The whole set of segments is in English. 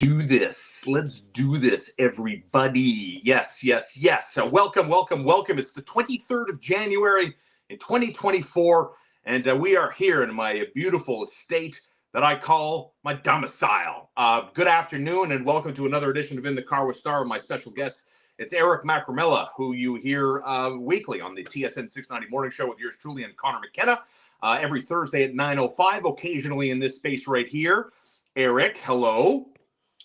Do this. Let's do this, everybody. Yes, yes, yes. So welcome, welcome, welcome. It's the 23rd of January in 2024, and we are here in my beautiful estate that I call my domicile. Good afternoon, and welcome to another edition of In the Car with Star. My special guest, it's Eric Macramalla, who you hear weekly on the TSN 690 Morning Show with yours truly and Connor McKenna every Thursday at 9:05, occasionally in this space right here. Eric, hello.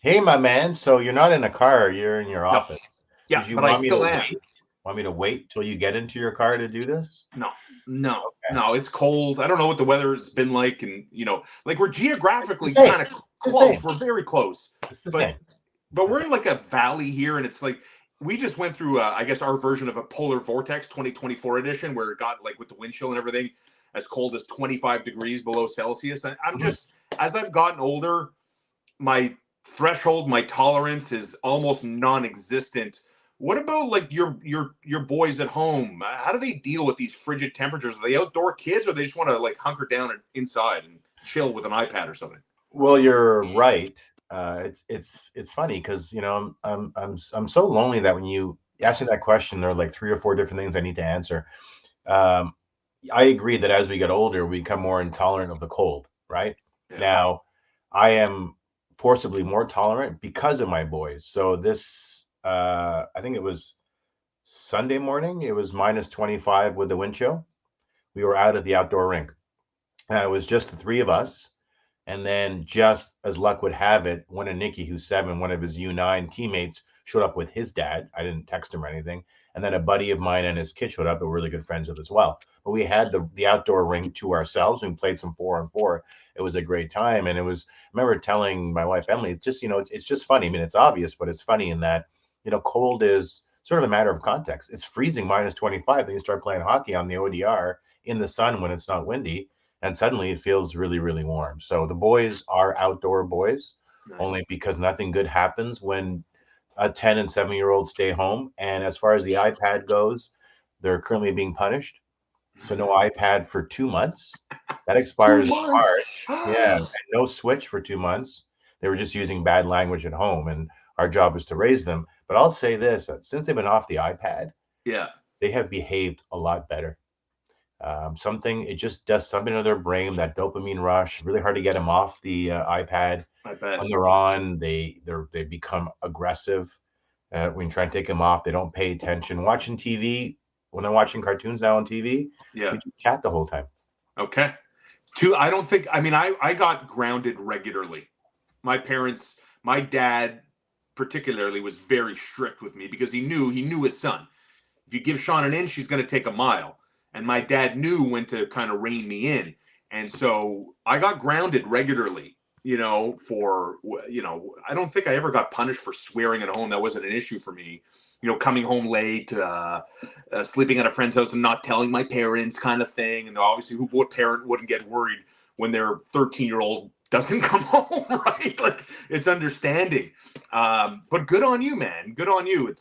Hey, my man. So you're not in a car, you're in your office. Yeah, Did you but I want me to still am. wait? Want me to wait till you get into your car to do this? No, it's cold. I don't know what the weather has been like, and like we're geographically kind of close. We're very close. It's the same. But we're in like a valley here, and it's like we just went through, I guess, our version of a polar vortex 2024 edition, where it got, like, with the wind chill and everything, as cold as 25 degrees below Celsius. And I'm just, as I've gotten older, my threshold, my tolerance is almost non-existent. What about, like, your boys at home? How do they deal with these frigid temperatures? Are they outdoor kids, or they just want to, like, hunker down inside and chill with an iPad or something? Well, you're right. It's funny because I'm so lonely that when you ask me that question, there are like 3 or 4 different things I need to answer. I agree that as we get older, we become more intolerant of the cold, right? Yeah. Now, I am forcibly more tolerant because of my boys. So this, I think it was Sunday morning, it was minus 25 with the wind chill. We were out at the outdoor rink. It was just the 3 of us. And then, just as luck would have it, one of Nicky, who's 7, one of his U9 teammates showed up with his dad. I didn't text him or anything. And then a buddy of mine and his kid showed up that we're really good friends with as well. But we had the outdoor rink to ourselves. We played some 4-on-4. It was a great time. And it was, I remember telling my wife, Emily, it's just, it's just funny. I mean, it's obvious, but it's funny in that, cold is sort of a matter of context. It's freezing minus 25. Then you start playing hockey on the ODR in the sun when it's not windy. And suddenly it feels really, really warm. So the boys are outdoor boys, only because nothing good happens when a 10 and 7-year-old stay home. And as far as the iPad goes, they're currently being punished. So no iPad for 2 months. That expires in March. Yeah, and no Switch for 2 months. They were just using bad language at home, and our job is to raise them. But I'll say this, since they've been off the iPad, they have behaved a lot better. It just does something to their brain, that dopamine rush. Really hard to get them off the iPad. When they're on, they become aggressive. When you try and take them off, they don't pay attention. Watching TV, when they're watching cartoons now on TV, we just chat the whole time. Okay. I got grounded regularly. My parents, my dad particularly, was very strict with me because he knew his son. If you give Shaun an inch, he's going to take a mile. And my dad knew when to kind of rein me in. And so I got grounded regularly, I don't think I ever got punished for swearing at home. That wasn't an issue for me. Coming home late, sleeping at a friend's house and not telling my parents, kind of thing. And obviously, what parent wouldn't get worried when their 13-year-old doesn't come home, right? Like, it's understanding. But good on you, man. Good on you.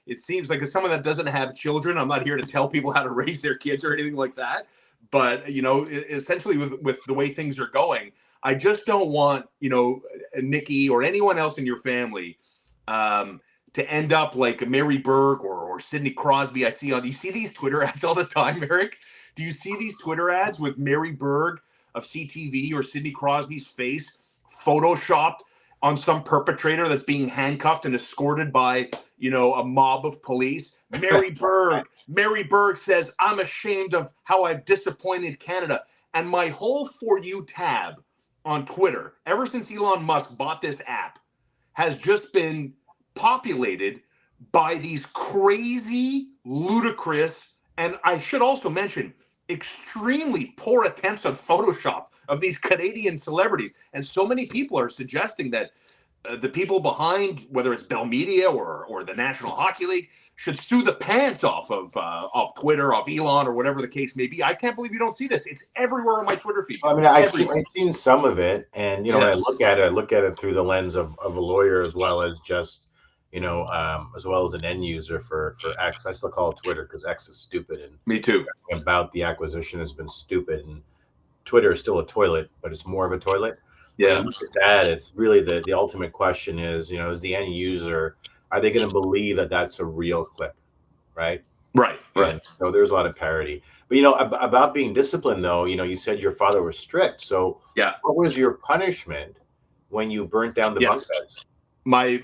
It seems like, as someone that doesn't have children, I'm not here to tell people how to raise their kids or anything like that. But, essentially with the way things are going, I just don't want, Nicky or anyone else in your family to end up like Mary Berg or Sidney Crosby. You see these Twitter ads all the time, Eric? Do you see these Twitter ads with Mary Berg of CTV or Sidney Crosby's face photoshopped on some perpetrator that's being handcuffed and escorted by, a mob of police? Mary Berg says, "I'm ashamed of how I've disappointed Canada." And my whole For You tab on Twitter, ever since Elon Musk bought this app, has just been populated by these crazy, ludicrous, and I should also mention, extremely poor attempts on Photoshop of these Canadian celebrities. And so many people are suggesting that the people behind, whether it's Bell Media or the National Hockey League, should sue the pants off of Twitter, off Elon, or whatever the case may be. I can't believe you don't see this. It's everywhere on my Twitter feed. I mean, I've seen some of it, and when I look at it through the lens of a lawyer, as well as just as well as an end user for X. I still call it Twitter because X is stupid, and me too. About the acquisition has been stupid, and Twitter is still a toilet, but it's more of a toilet. when you Yeah. look at that, it's really the ultimate question is, is the end user, are they going to believe that that's a real clip, right? Right. And Right. so there's a lot of parity. But about being disciplined, though, you said your father was strict. So Yeah. what was your punishment when you burnt down the bunk Yes. beds? My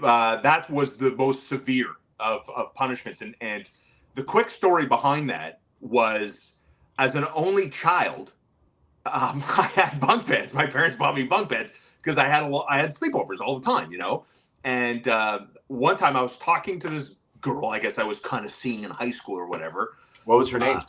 that was the most severe of punishments, and the quick story behind that was, as an only child, I had bunk beds. My parents bought me bunk beds because I had sleepovers all the time, And one time I was talking to this girl, I guess I was kind of seeing in high school or whatever, What was her name?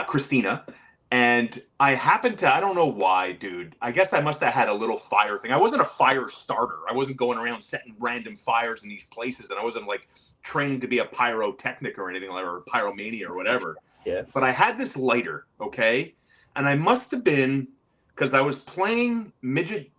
Christina. And I happened to, I don't know why, dude. I guess I must have had a little fire thing. I wasn't a fire starter. I wasn't going around setting random fires in these places. And I wasn't like training to be a pyrotechnic or anything like, or pyromania or whatever. Yeah. But I had this lighter, okay? And I must have been, because I was playing midget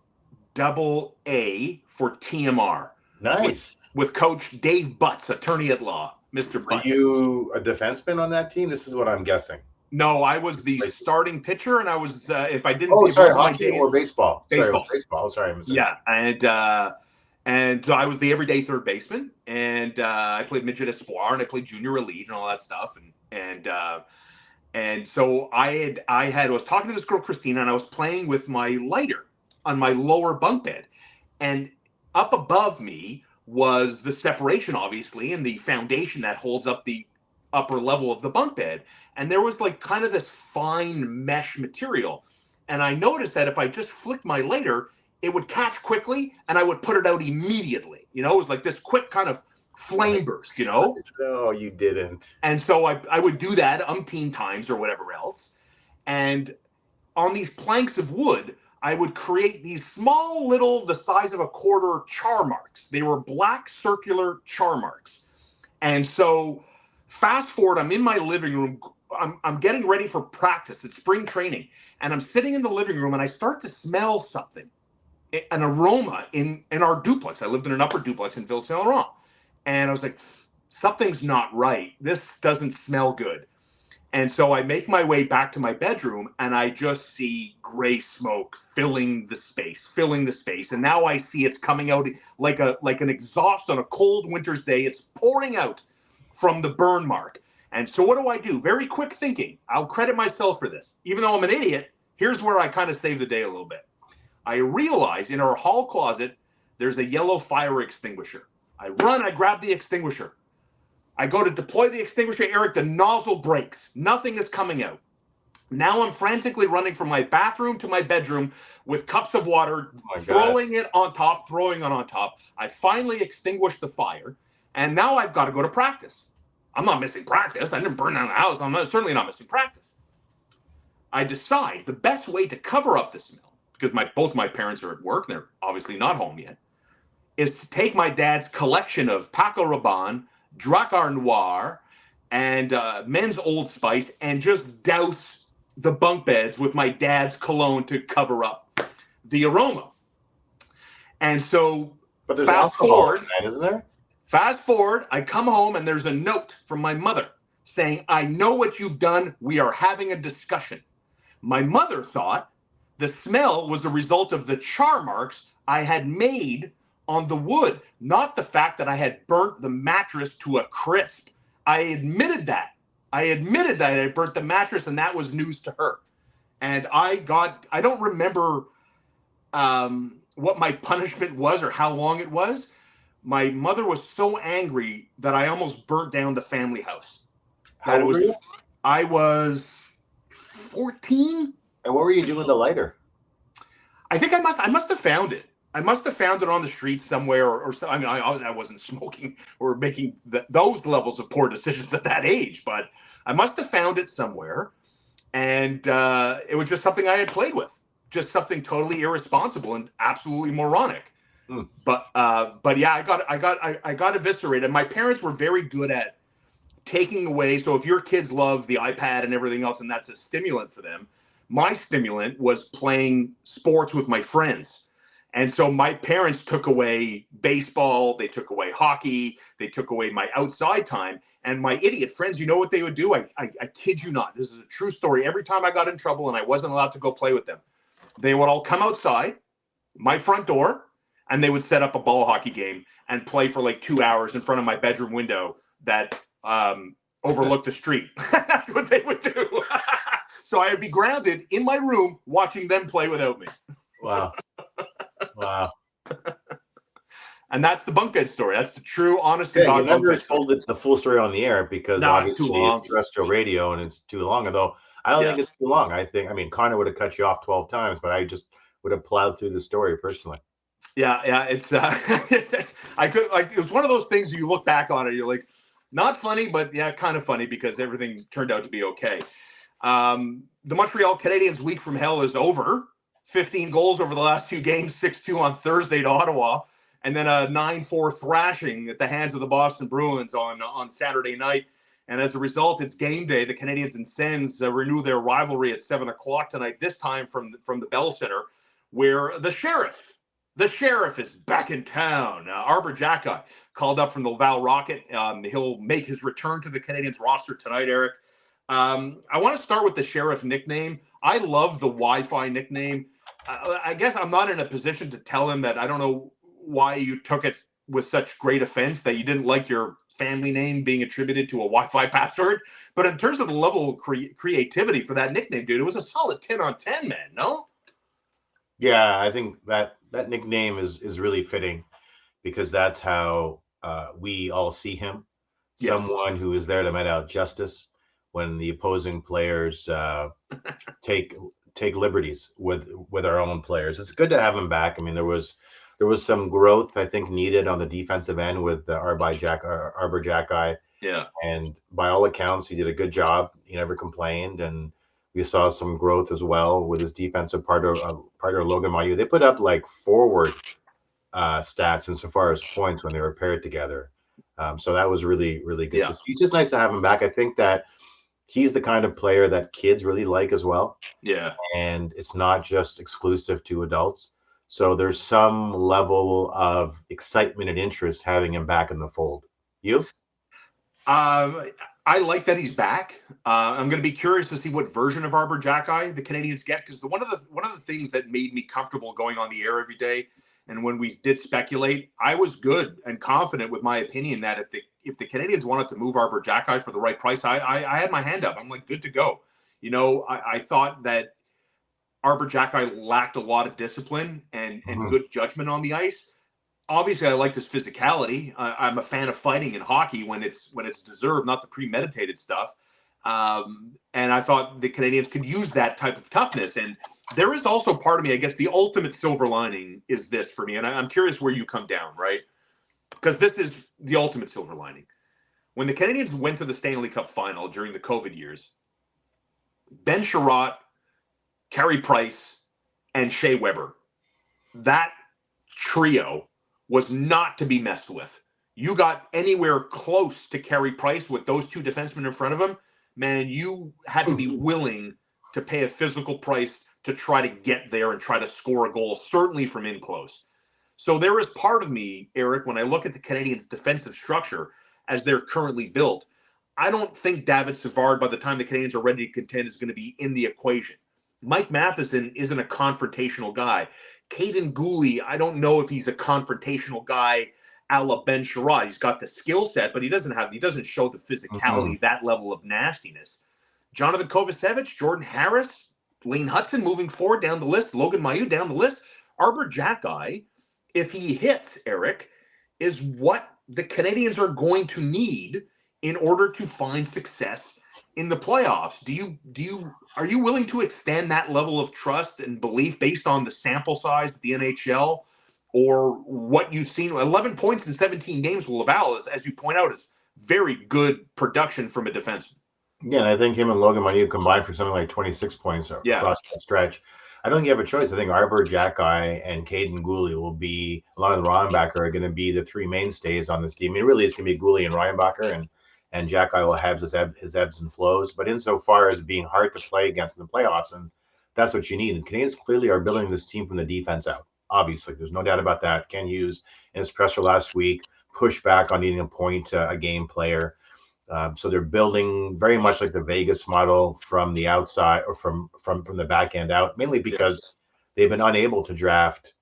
double A for TMR. Nice. With Coach Dave Butts, attorney at law, Mr. Were Butts. you a defenseman on that team? This is what I'm guessing. No, I was the starting pitcher, and I was if I didn't. Oh, sorry, my hockey or baseball? Baseball. Sorry, baseball. Sorry, yeah, and I was the everyday third baseman, and I played midget espoir, and I played junior elite, and all that stuff, and so I was talking to this girl Christina, and I was playing with my lighter on my lower bunk bed, and up above me was the separation, obviously, and the foundation that holds up the upper level of the bunk bed. And there was like kind of this fine mesh material. And I noticed that if I just flicked my lighter, it would catch quickly and I would put it out immediately. It was like this quick kind of flame burst, No, you didn't. And so I would do that umpteen times or whatever else. And on these planks of wood, I would create these small little, the size of a quarter char marks. They were black circular char marks. And so fast forward, I'm in my living room. I'm getting ready for practice. It's spring training. And I'm sitting in the living room and I start to smell something, an aroma in our duplex. I lived in an upper duplex in Ville Saint Laurent. And I was like, something's not right. This doesn't smell good. And so I make my way back to my bedroom and I just see gray smoke filling the space. And now I see it's coming out like an exhaust on a cold winter's day. It's pouring out from the burn mark. And so what do? Very quick thinking. I'll credit myself for this. Even though I'm an idiot, here's where I kind of saved the day a little bit. I realize in our hall closet, there's a yellow fire extinguisher. I grab the extinguisher. I go to deploy the extinguisher, Eric, the nozzle breaks. Nothing is coming out. Now I'm frantically running from my bathroom to my bedroom with cups of water, throwing it on top. I finally extinguish the fire, and now I've got to go to practice. I'm not missing practice. I didn't burn down the house. I'm certainly not missing practice. I decide the best way to cover up the smell, because both my parents are at work, they're obviously not home yet, is to take my dad's collection of Paco Rabanne, Drakkar Noir, and Men's Old Spice, and just douse the bunk beds with my dad's cologne to cover up the aroma. And so, but there's alcohol in that, isn't there? Fast forward, I come home and there's a note from my mother saying, I know what you've done. We are having a discussion. My mother thought the smell was the result of the char marks I had made on the wood, not the fact that I had burnt the mattress to a crisp. I admitted that. I had burnt the mattress, and that was news to her. And I don't remember what my punishment was or how long it was. My mother was so angry that I almost burnt down the family house. How old were you? I was 14. And what were you doing with the lighter? I think I must have found it. I must have found it on the street somewhere, or I mean, I wasn't smoking or making those levels of poor decisions at that age, but I must have found it somewhere, and it was just something I had played with, just something totally irresponsible and absolutely moronic. But yeah, I got eviscerated. My parents were very good at taking away. So if your kids love the iPad and everything else, and that's a stimulant for them, my stimulant was playing sports with my friends. And so my parents took away baseball, they took away hockey, they took away my outside time. And my idiot friends, you know what they would do? I kid you not. This is a true story. Every time I got in trouble and I wasn't allowed to go play with them, they would all come outside my front door, and they would set up a ball hockey game and play for like 2 hours in front of my bedroom window that overlooked the street. That's what they would do. So I would be grounded in my room watching them play without me. Wow. Wow. And that's the bunkbed story. That's the true, honest to Yeah, God. you never told the full story on the air because obviously it's terrestrial radio and it's too long. Although I don't think it's too long. I mean, Connor would have cut you off 12 times, but I just would have plowed through the story personally. Yeah. It's I could it was one of those things you look back on it, you're like, not funny, but yeah, kind of funny because everything turned out to be okay. The Montreal Canadiens week from hell is over. 15 goals over the last 2 games, 6-2 on Thursday to Ottawa, and then a 9-4 thrashing at the hands of the Boston Bruins on Saturday night. And as a result, it's game day. The Canadiens and Sens renew their rivalry at 7 o'clock tonight, this time from the Bell Center, where the sheriff is back in town. Arbor Xhekaj called up from the Laval Rocket. He'll make his return to the Canadiens roster tonight, Eric. I want to start with the sheriff nickname. I love the Wi-Fi nickname. I guess I'm not in a position to tell him that I don't know why you took it with such great offense that you didn't like your family name being attributed to a Wi-Fi password. But in terms of the level of creativity for that nickname, dude, it was a solid 10 on 10, man, no? Yeah, I think that nickname is really fitting because that's how we all see him. Yes. Someone who is there to mete out justice when the opposing players take liberties with our own players. It's good to have him back. I mean, there was some growth I think needed on the defensive end with Arbor Xhekaj. Yeah, and by all accounts, he did a good job. He never complained, and we saw some growth as well with his defensive partner Logan Mailloux. They put up like forward stats insofar as points when they were paired together. So that was really, really good. Yeah. It's just nice to have him back. I think that he's the kind of player that kids really like as well. Yeah. And it's not just exclusive to adults. So there's some level of excitement and interest having him back in the fold. You? I like that he's back. I'm going to be curious to see what version of Arbor Xhekaj the Canadiens get, because one of the things that made me comfortable going on the air every day, and when we did speculate, I was good and confident with my opinion that if the Canadiens wanted to move Arbor Xhekaj for the right price, I had my hand up. I'm like, good to go. You know, I thought that Arbor Xhekaj lacked a lot of discipline and good judgment on the ice. Obviously, I liked his physicality. I'm a fan of fighting in hockey when it's deserved, not the premeditated stuff. And I thought the Canadiens could use that type of toughness. And there is also part of me, I guess, the ultimate silver lining is this for me. And I'm curious where you come down, right? Because this is the ultimate silver lining. When the Canadiens went to the Stanley Cup final during the COVID years, Ben Sherratt, Carey Price, and Shea Weber, that trio was not to be messed with. You got anywhere close to Carey Price with those two defensemen in front of him, man, you had to be willing to pay a physical price to try to get there and try to score a goal, certainly from in close. So there is part of me, Eric, when I look at the Canadiens' defensive structure as they're currently built, I don't think David Savard, by the time the Canadiens are ready to contend, is going to be in the equation. Mike Matheson isn't a confrontational guy. Caden Gooley, I don't know if he's a confrontational guy a la Ben Sherratt. He's got the skill set, but he doesn't show the physicality, that level of nastiness. Jonathan Kovacevic, Jordan Harris, Lane Hudson moving forward down the list, Logan Mailloux down the list. Arbor Xhekaj, if he hits, Eric, is what the Canadiens are going to need in order to find success in the playoffs. Are you willing to extend that level of trust and belief based on the sample size of the NHL or what you've seen? 11 points in 17 games with Laval, as you point out, is very good production from a defenseman. Yeah, and I think him and Logan Mailloux combined for something like 26 points across that stretch. I don't think you have a choice. I think Arbor Xhekaj and Caden Gooley will be, along with Reinbacher, are going to be the three mainstays on this team. I mean, really, it's going to be Gooley and Reinbacher, and Xhekaj will have his ebbs and flows. But insofar as being hard to play against in the playoffs, and that's what you need. And Canadiens clearly are building this team from the defense out. Obviously, there's no doubt about that. Ken Hughes, in his presser last week, pushed back on needing a point a game player. So they're building very much like the Vegas model from the outside or from the back end out, mainly because they've been unable to draft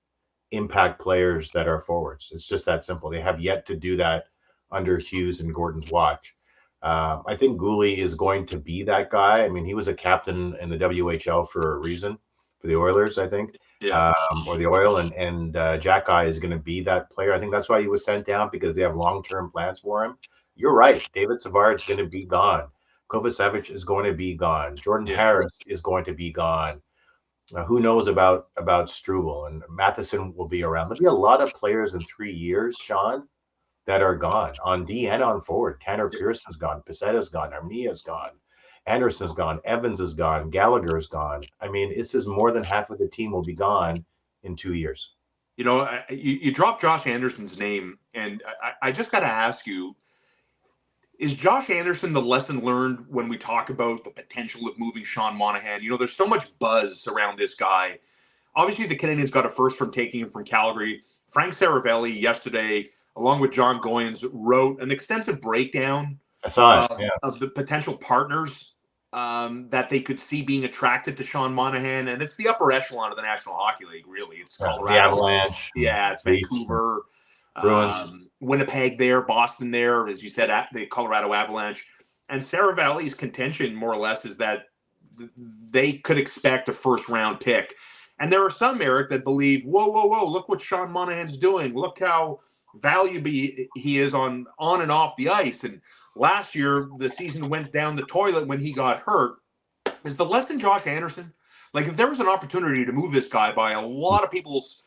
impact players that are forwards. It's just that simple. They have yet to do that under Hughes and Gordon's watch. I think Gouli is going to be that guy. I mean, he was a captain in the WHL for a reason, for the Oilers, I think, or the Oil, and Jack Guy is going to be that player. I think that's why he was sent down, because they have long-term plans for him. You're right. David Savard is going to be gone. Kovacevic is going to be gone. Jordan Harris is going to be gone. Who knows about Struble, and Matheson will be around. There'll be a lot of players in 3 years, Shaun, that are gone on D and on forward. Tanner Pearson's gone. Pisetta's gone. Armia's gone. Anderson's gone. Evans is gone. Gallagher's gone. I mean, this is more than half of the team will be gone in 2 years. You know, you dropped Josh Anderson's name, and I just got to ask you, is Josh Anderson the lesson learned when we talk about the potential of moving Sean Monahan? You know, there's so much buzz around this guy. Obviously, the Canadiens got a first from taking him from Calgary. Frank Saravelli yesterday, along with John Goyens, wrote an extensive breakdown of the potential partners that they could see being attracted to Sean Monahan. And it's the upper echelon of the National Hockey League, really. It's Colorado. The Avalanche. Yeah, it's Vancouver. Winnipeg there, Boston there, as you said, at the Colorado Avalanche. And Saravelli's contention, more or less, is that they could expect a first-round pick. And there are some, Eric, that believe, whoa, look what Sean Monahan's doing. Look how valuable he is on and off the ice. And last year, the season went down the toilet when he got hurt. Is the lesson Josh Anderson? Like, if there was an opportunity to move this guy by a lot of people's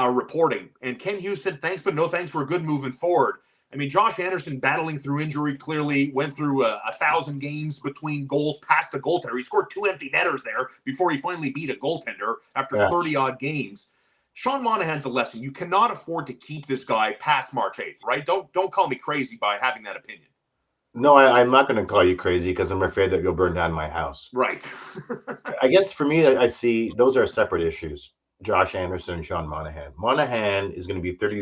reporting, and Ken Hughes said thanks, but no thanks, we're good moving forward. I mean, Josh Anderson battling through injury, clearly went through 1,000 games between goals past the goaltender. He scored 2 empty netters there before he finally beat a goaltender after 30-odd games. Sean Monahan's a lesson. You cannot afford to keep this guy past March 8th, right? Don't call me crazy by having that opinion. No, I'm not going to call you crazy, because I'm afraid that you'll burn down my house. Right. I guess for me, I see those are separate issues. Josh Anderson and Sean Monahan. Monahan is going to be 30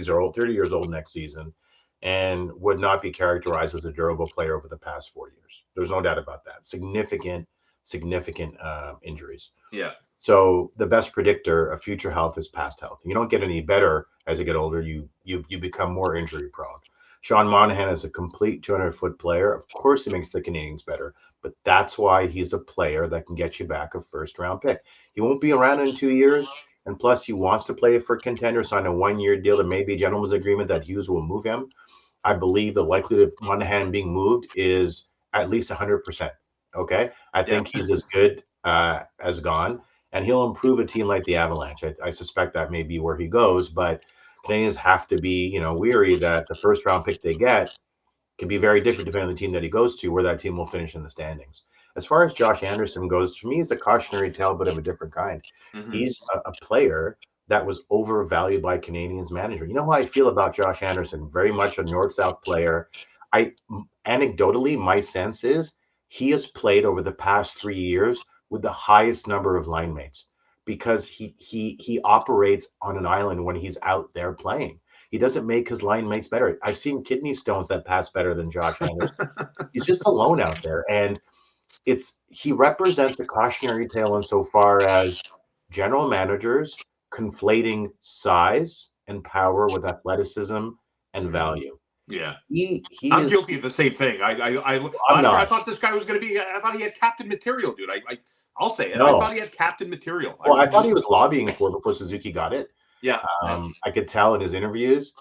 years old next season, and would not be characterized as a durable player over the past 4 years. There's no doubt about that. Significant injuries. Yeah. So the best predictor of future health is past health. You don't get any better as you get older. You become more injury prone. Sean Monahan is a complete 200-foot player. Of course, he makes the Canadiens better, but that's why he's a player that can get you back a first-round pick. He won't be around in 2 years. And plus, he wants to play for contender, sign a 1-year deal. There may be a gentleman's agreement that Hughes will move him. I believe the likelihood of Monahan being moved is at least 100%. Okay? I think he's as good as gone, and he'll improve a team like the Avalanche. I suspect that may be where he goes, but Canadiens have to be, weary that the first-round pick they get can be very different depending on the team that he goes to, where that team will finish in the standings. As far as Josh Anderson goes, for me, he's a cautionary tale, but of a different kind. Mm-hmm. He's a player that was overvalued by Canadiens management. You know how I feel about Josh Anderson? Very much a north-south player. Anecdotally, my sense is he has played over the past 3 years with the highest number of line mates, because he operates on an island when he's out there playing. He doesn't make his line mates better. I've seen kidney stones that pass better than Josh Anderson. He's just alone out there, and he represents a cautionary tale insofar as general managers conflating size and power with athleticism and value. Yeah, I'm guilty of the same thing. I thought this guy was going to be. I thought he had captain material, dude. I'll say it. No. I thought he had captain material. Well, I thought he was lobbying for it before Suzuki got it. Yeah, I could tell in his interviews,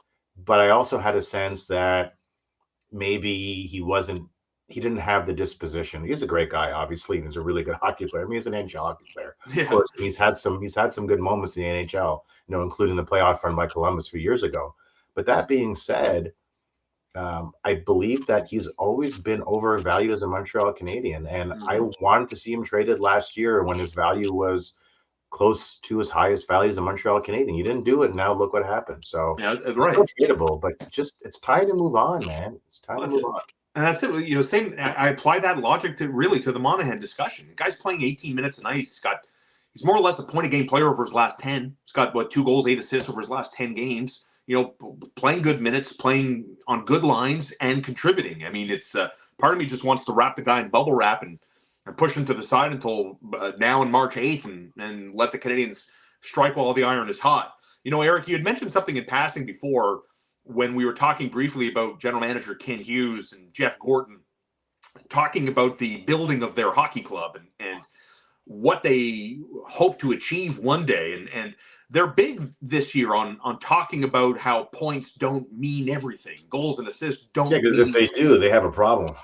but I also had a sense that maybe he didn't have the disposition. He's a great guy, obviously, and he's a really good hockey player. I mean, he's an NHL hockey player. Yeah. Of course, he's had some good moments in the NHL, including the playoff run by Columbus 3 years ago. But that being said, I believe that he's always been overvalued as a Montreal Canadien, and I wanted to see him traded last year when his value was close to his highest value as a Montreal Canadien. He didn't do it, and now look what happened. So it's still tradable, but it's time to move on, man. It's time to move on. And that's it. Same. I apply that logic to the Monahan discussion. The guy's playing 18 minutes a night. He's more or less a point-a-game player over his last 10. He's got 2 goals, 8 assists over his last 10 games. Playing good minutes, playing on good lines, and contributing. I mean, it's part of me just wants to wrap the guy in bubble wrap and push him to the side until now in March 8th and let the Canadiens strike while the iron is hot. Eric, you had mentioned something in passing before when we were talking briefly about general manager Ken Hughes and Jeff Gorton talking about the building of their hockey club and what they hope to achieve one day. And they're big this year on talking about how points don't mean everything. Goals and assists don't mean. Because if they do, they have a problem.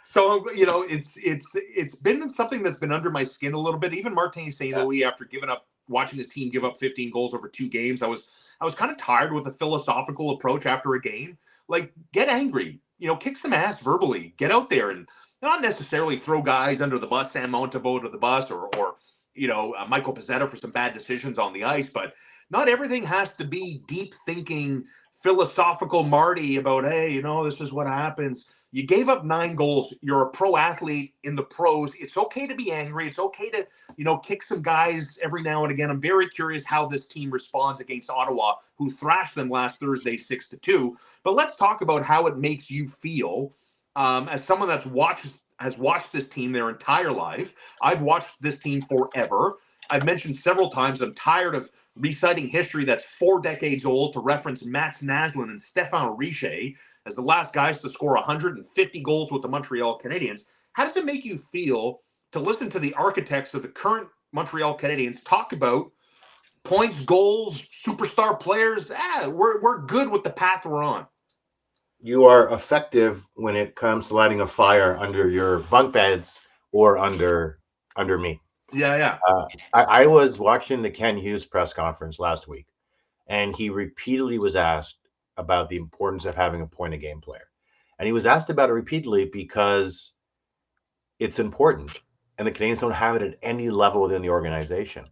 So, it's been something that's been under my skin a little bit. Even Martin St. Louis, after watching his team give up 15 goals over 2 games, I was kind of tired with the philosophical approach after a game. Like, get angry, kick some ass verbally, get out there and not necessarily throw guys under the bus, Sam Montembeault to the bus, or Michael Pezzetta for some bad decisions on the ice. But not everything has to be deep thinking, philosophical Marty about, hey, this is what happens. You gave up 9 goals. You're a pro athlete in the pros. It's okay to be angry. It's okay to, kick some guys every now and again. I'm very curious how this team responds against Ottawa, who thrashed them last Thursday 6-2. But let's talk about how it makes you feel as someone has watched this team their entire life. I've watched this team forever. I've mentioned several times I'm tired of reciting history that's 4 decades old to reference Mats Naslund and Stéphane Richer as the last guys to score 150 goals with the Montreal Canadiens. How does it make you feel to listen to the architects of the current Montreal Canadiens talk about points, goals, superstar players? We're good with the path we're on. You are effective when it comes to lighting a fire under your bunk beds or under me. Yeah. I was watching the Ken Hughes press conference last week, and he repeatedly was asked about the importance of having a point of game player. And he was asked about it repeatedly because it's important, and the Canadiens don't have it at any level within the organization.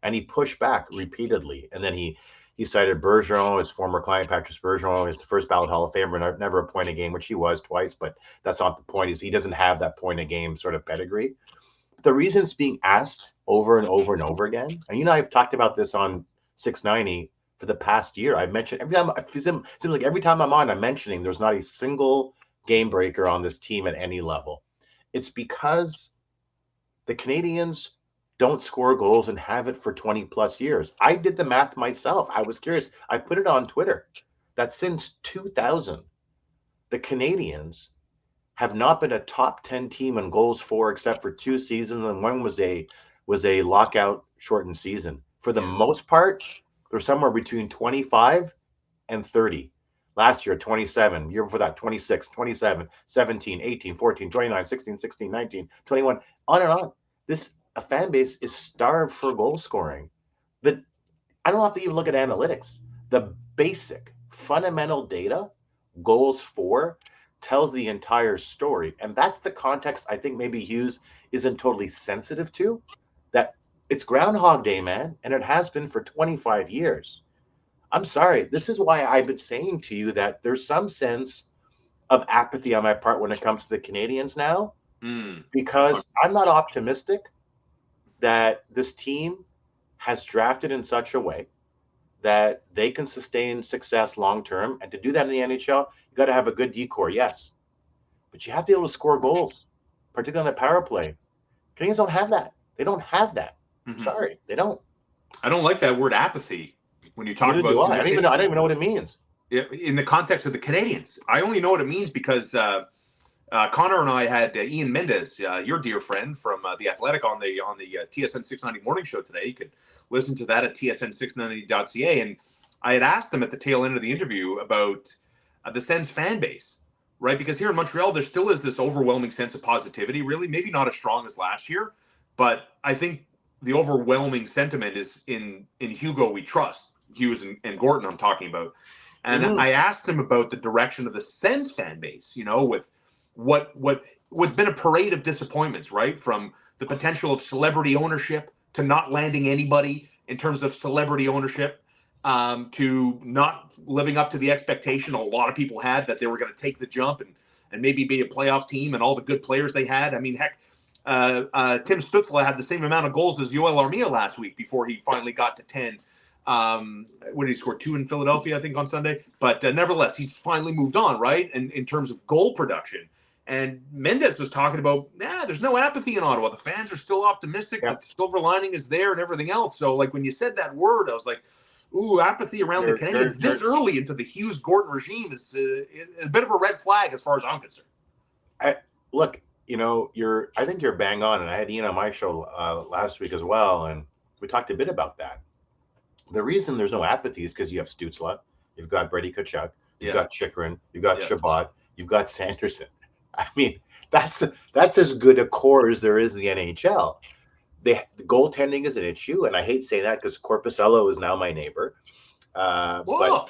And he pushed back repeatedly. And then he cited Bergeron, his former client, Patrice Bergeron, is the first ballot Hall of Famer, never a point a game, which he was twice, but that's not the point. Is he doesn't have that point a game sort of pedigree. The reason it's being asked over and over and over again, and I've talked about this on 690 for the past year. I've mentioned every time. It seems like every time I'm on, I'm mentioning there's not a single game breaker on this team at any level. It's because the Canadiens don't score goals and have it for 20 plus years. I did the math myself. I was curious. I put it on Twitter that since 2000, the Canadiens have not been a top 10 team in goals for except for 2 seasons, and one was a lockout shortened season. For the most part, they're somewhere between 25 and 30. Last year, 27. Year before that, 26, 27, 17, 18, 14, 29, 16, 16, 19, 21, on and on. This fan base is starved for goal scoring. I don't have to even look at analytics. The basic fundamental data, goals for, tells the entire story. And that's the context I think maybe Hughes isn't totally sensitive to, that it's Groundhog Day, man, and it has been for 25 years. I'm sorry. This is why I've been saying to you that there's some sense of apathy on my part when it comes to the Canadiens now, because I'm not optimistic that this team has drafted in such a way that they can sustain success long term. And to do that in the NHL, you got to have a good decor, yes, but you have to be able to score goals, particularly on the power play. Canadiens don't have that. They don't have that. Sorry, they don't. I don't like that word apathy when you talk about. I don't even know what it means. In the context of the Canadiens, I only know what it means because Connor and I had Ian Mendes, your dear friend from The Athletic, on the TSN 690 morning show today. You could listen to that at tsn690.ca. And I had asked them at the tail end of the interview about the Sens fan base, right? Because here in Montreal, there still is this overwhelming sense of positivity, really, maybe not as strong as last year, but I think the overwhelming sentiment is in Hugo we trust, Hughes and Gorton I'm talking about. And I asked him about the direction of the Sens fan base, with what's been a parade of disappointments, right? From the potential of celebrity ownership to not landing anybody in terms of celebrity ownership, to not living up to the expectation a lot of people had that they were going to take the jump and maybe be a playoff team and all the good players they had. I mean, heck, Tim Stützle had the same amount of goals as Yoel Armia last week before he finally got to 10. What did he score? 2 in Philadelphia, I think, on Sunday. But nevertheless, he's finally moved on, right? And in terms of goal production. And Mendez was talking about, there's no apathy in Ottawa. The fans are still optimistic. Yeah. The silver lining is there and everything else. So, like, when you said that word, I was like, ooh, apathy around the Canadiens this early into the Hughes-Gordon regime is a bit of a red flag as far as I'm concerned. Look, I think you're bang on. And I had Ian on my show last week as well. And we talked a bit about that. The reason there's no apathy is because you have Stützle, you've got Brady Tkachuk, you've got Chychrun, you've got Shabbat, you've got Sanderson. I mean, that's as good a core as there is in the NHL. The goaltending is an issue, and I hate saying that because Corpusello is now my neighbor. But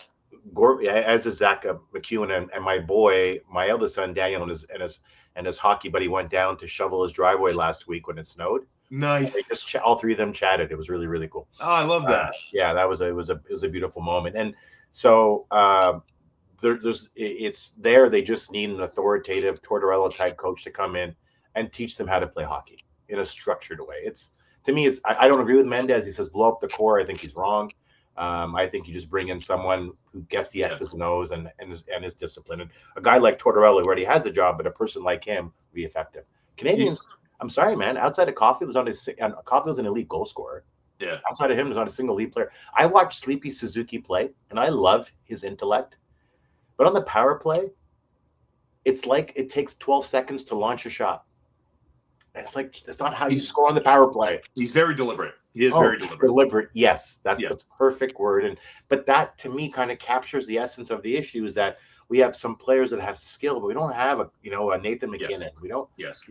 as is Zach McEwen and my boy, my eldest son Daniel, and his hockey buddy went down to shovel his driveway last week when it snowed. Nice. They just all three of them chatted. It was really, really cool. Oh, I love that. It was a beautiful moment. And so it's there. They just need an authoritative Tortorella type coach to come in and teach them how to play hockey in a structured way. To me, I don't agree with Mendez. He says blow up the core. I think he's wrong. I think you just bring in someone who gets the X's and O's and is disciplined. And a guy like Tortorella who already has a job, but a person like him will be effective. Canadiens, I'm sorry, man. Outside of Caulfield, Caulfield's an elite goal scorer. Yeah. Outside of him, there's not a single elite player. I watched Sleepy Suzuki play, and I love his intellect. But on the power play, it's like it takes 12 seconds to launch a shot. It's like that's not how you score on the power play. He's very deliberate. He is very deliberate. Deliberate, yes, that's the perfect word. But that to me kind of captures the essence of the issue is that we have some players that have skill, but we don't have a Nathan McKinnon.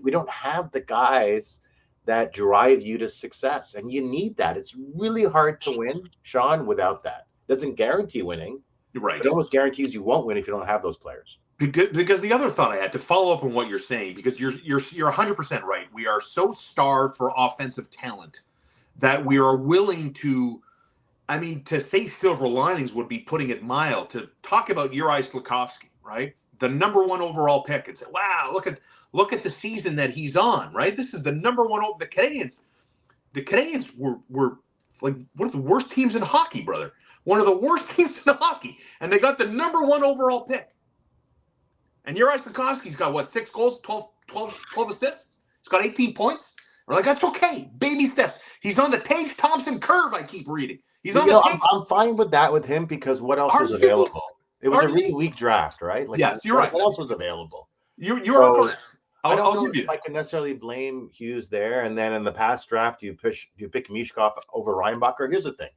We don't have the guys that drive you to success, and you need that. It's really hard to win, Shaun, without that. It doesn't guarantee winning. Right. It almost guarantees you won't win if you don't have those players. Because the other thought I had to follow up on what you're saying, because you're 100% right. We are so starved for offensive talent that we are willing to, to say silver linings would be putting it mild. To talk about Juraj Slafkovsky, right? The number 1 overall pick, and say, wow, look at the season that he's on, right? This is the number 1 over the Canadiens. The Canadiens were like one of the worst teams in hockey, brother. One of the worst teams in hockey, and they got the number 1 overall pick. And Juraj Slafkovsky's got, what, 6 goals, 12 assists? He's got 18 points. We're like, that's okay. Baby steps. He's on the Tage Thompson curve, I keep reading. I'm fine with that with him because what else was available? It was a really weak draft, right? Yes, you're right. What else was available? You're correct. I don't know if I can necessarily blame Hughes there. And then in the past draft, you pick Mishkov over Reinbacher. Here's the thing.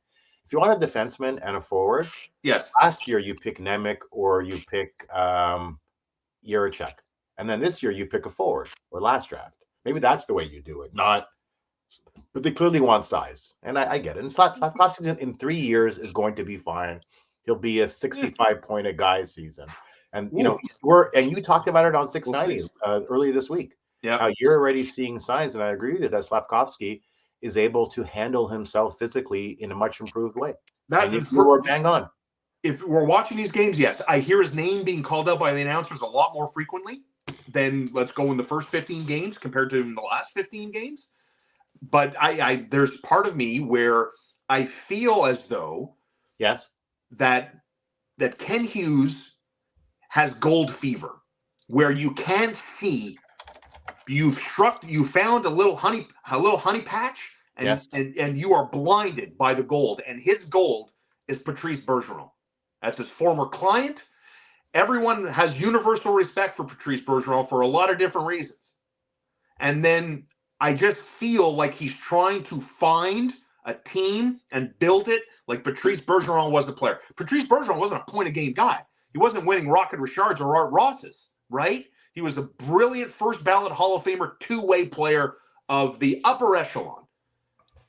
If you want a defenseman and a forward, yes. Last year you pick Nemec or you pick Jiricek. And then this year you pick a forward or last draft. Maybe that's the way you do it. But they clearly want size. And I get it. And Slafkovsky in 3 years is going to be fine. He'll be a 65-point a guy season. And, and you talked about it on 690 earlier this week. Yeah. You're already seeing signs, and I agree with you that Slafkovsky is able to handle himself physically in a much improved way. We're bang on. If we're watching these games, yes, I hear his name being called out by the announcers a lot more frequently than let's go in the first 15 games compared to in the last 15 games. But there's part of me where I feel as though that Ken Hughes has gold fever, where you can't see. You found a little honey patch, and you are blinded by the gold. And his gold is Patrice Bergeron. That's his former client. Everyone has universal respect for Patrice Bergeron for a lot of different reasons. And then I just feel like he's trying to find a team and build it like Patrice Bergeron was the player. Patrice Bergeron wasn't a point-a-game guy. He wasn't winning Rocket Richards or Art Rosses, right? He was a brilliant first-ballot Hall of Famer two-way player of the upper echelon.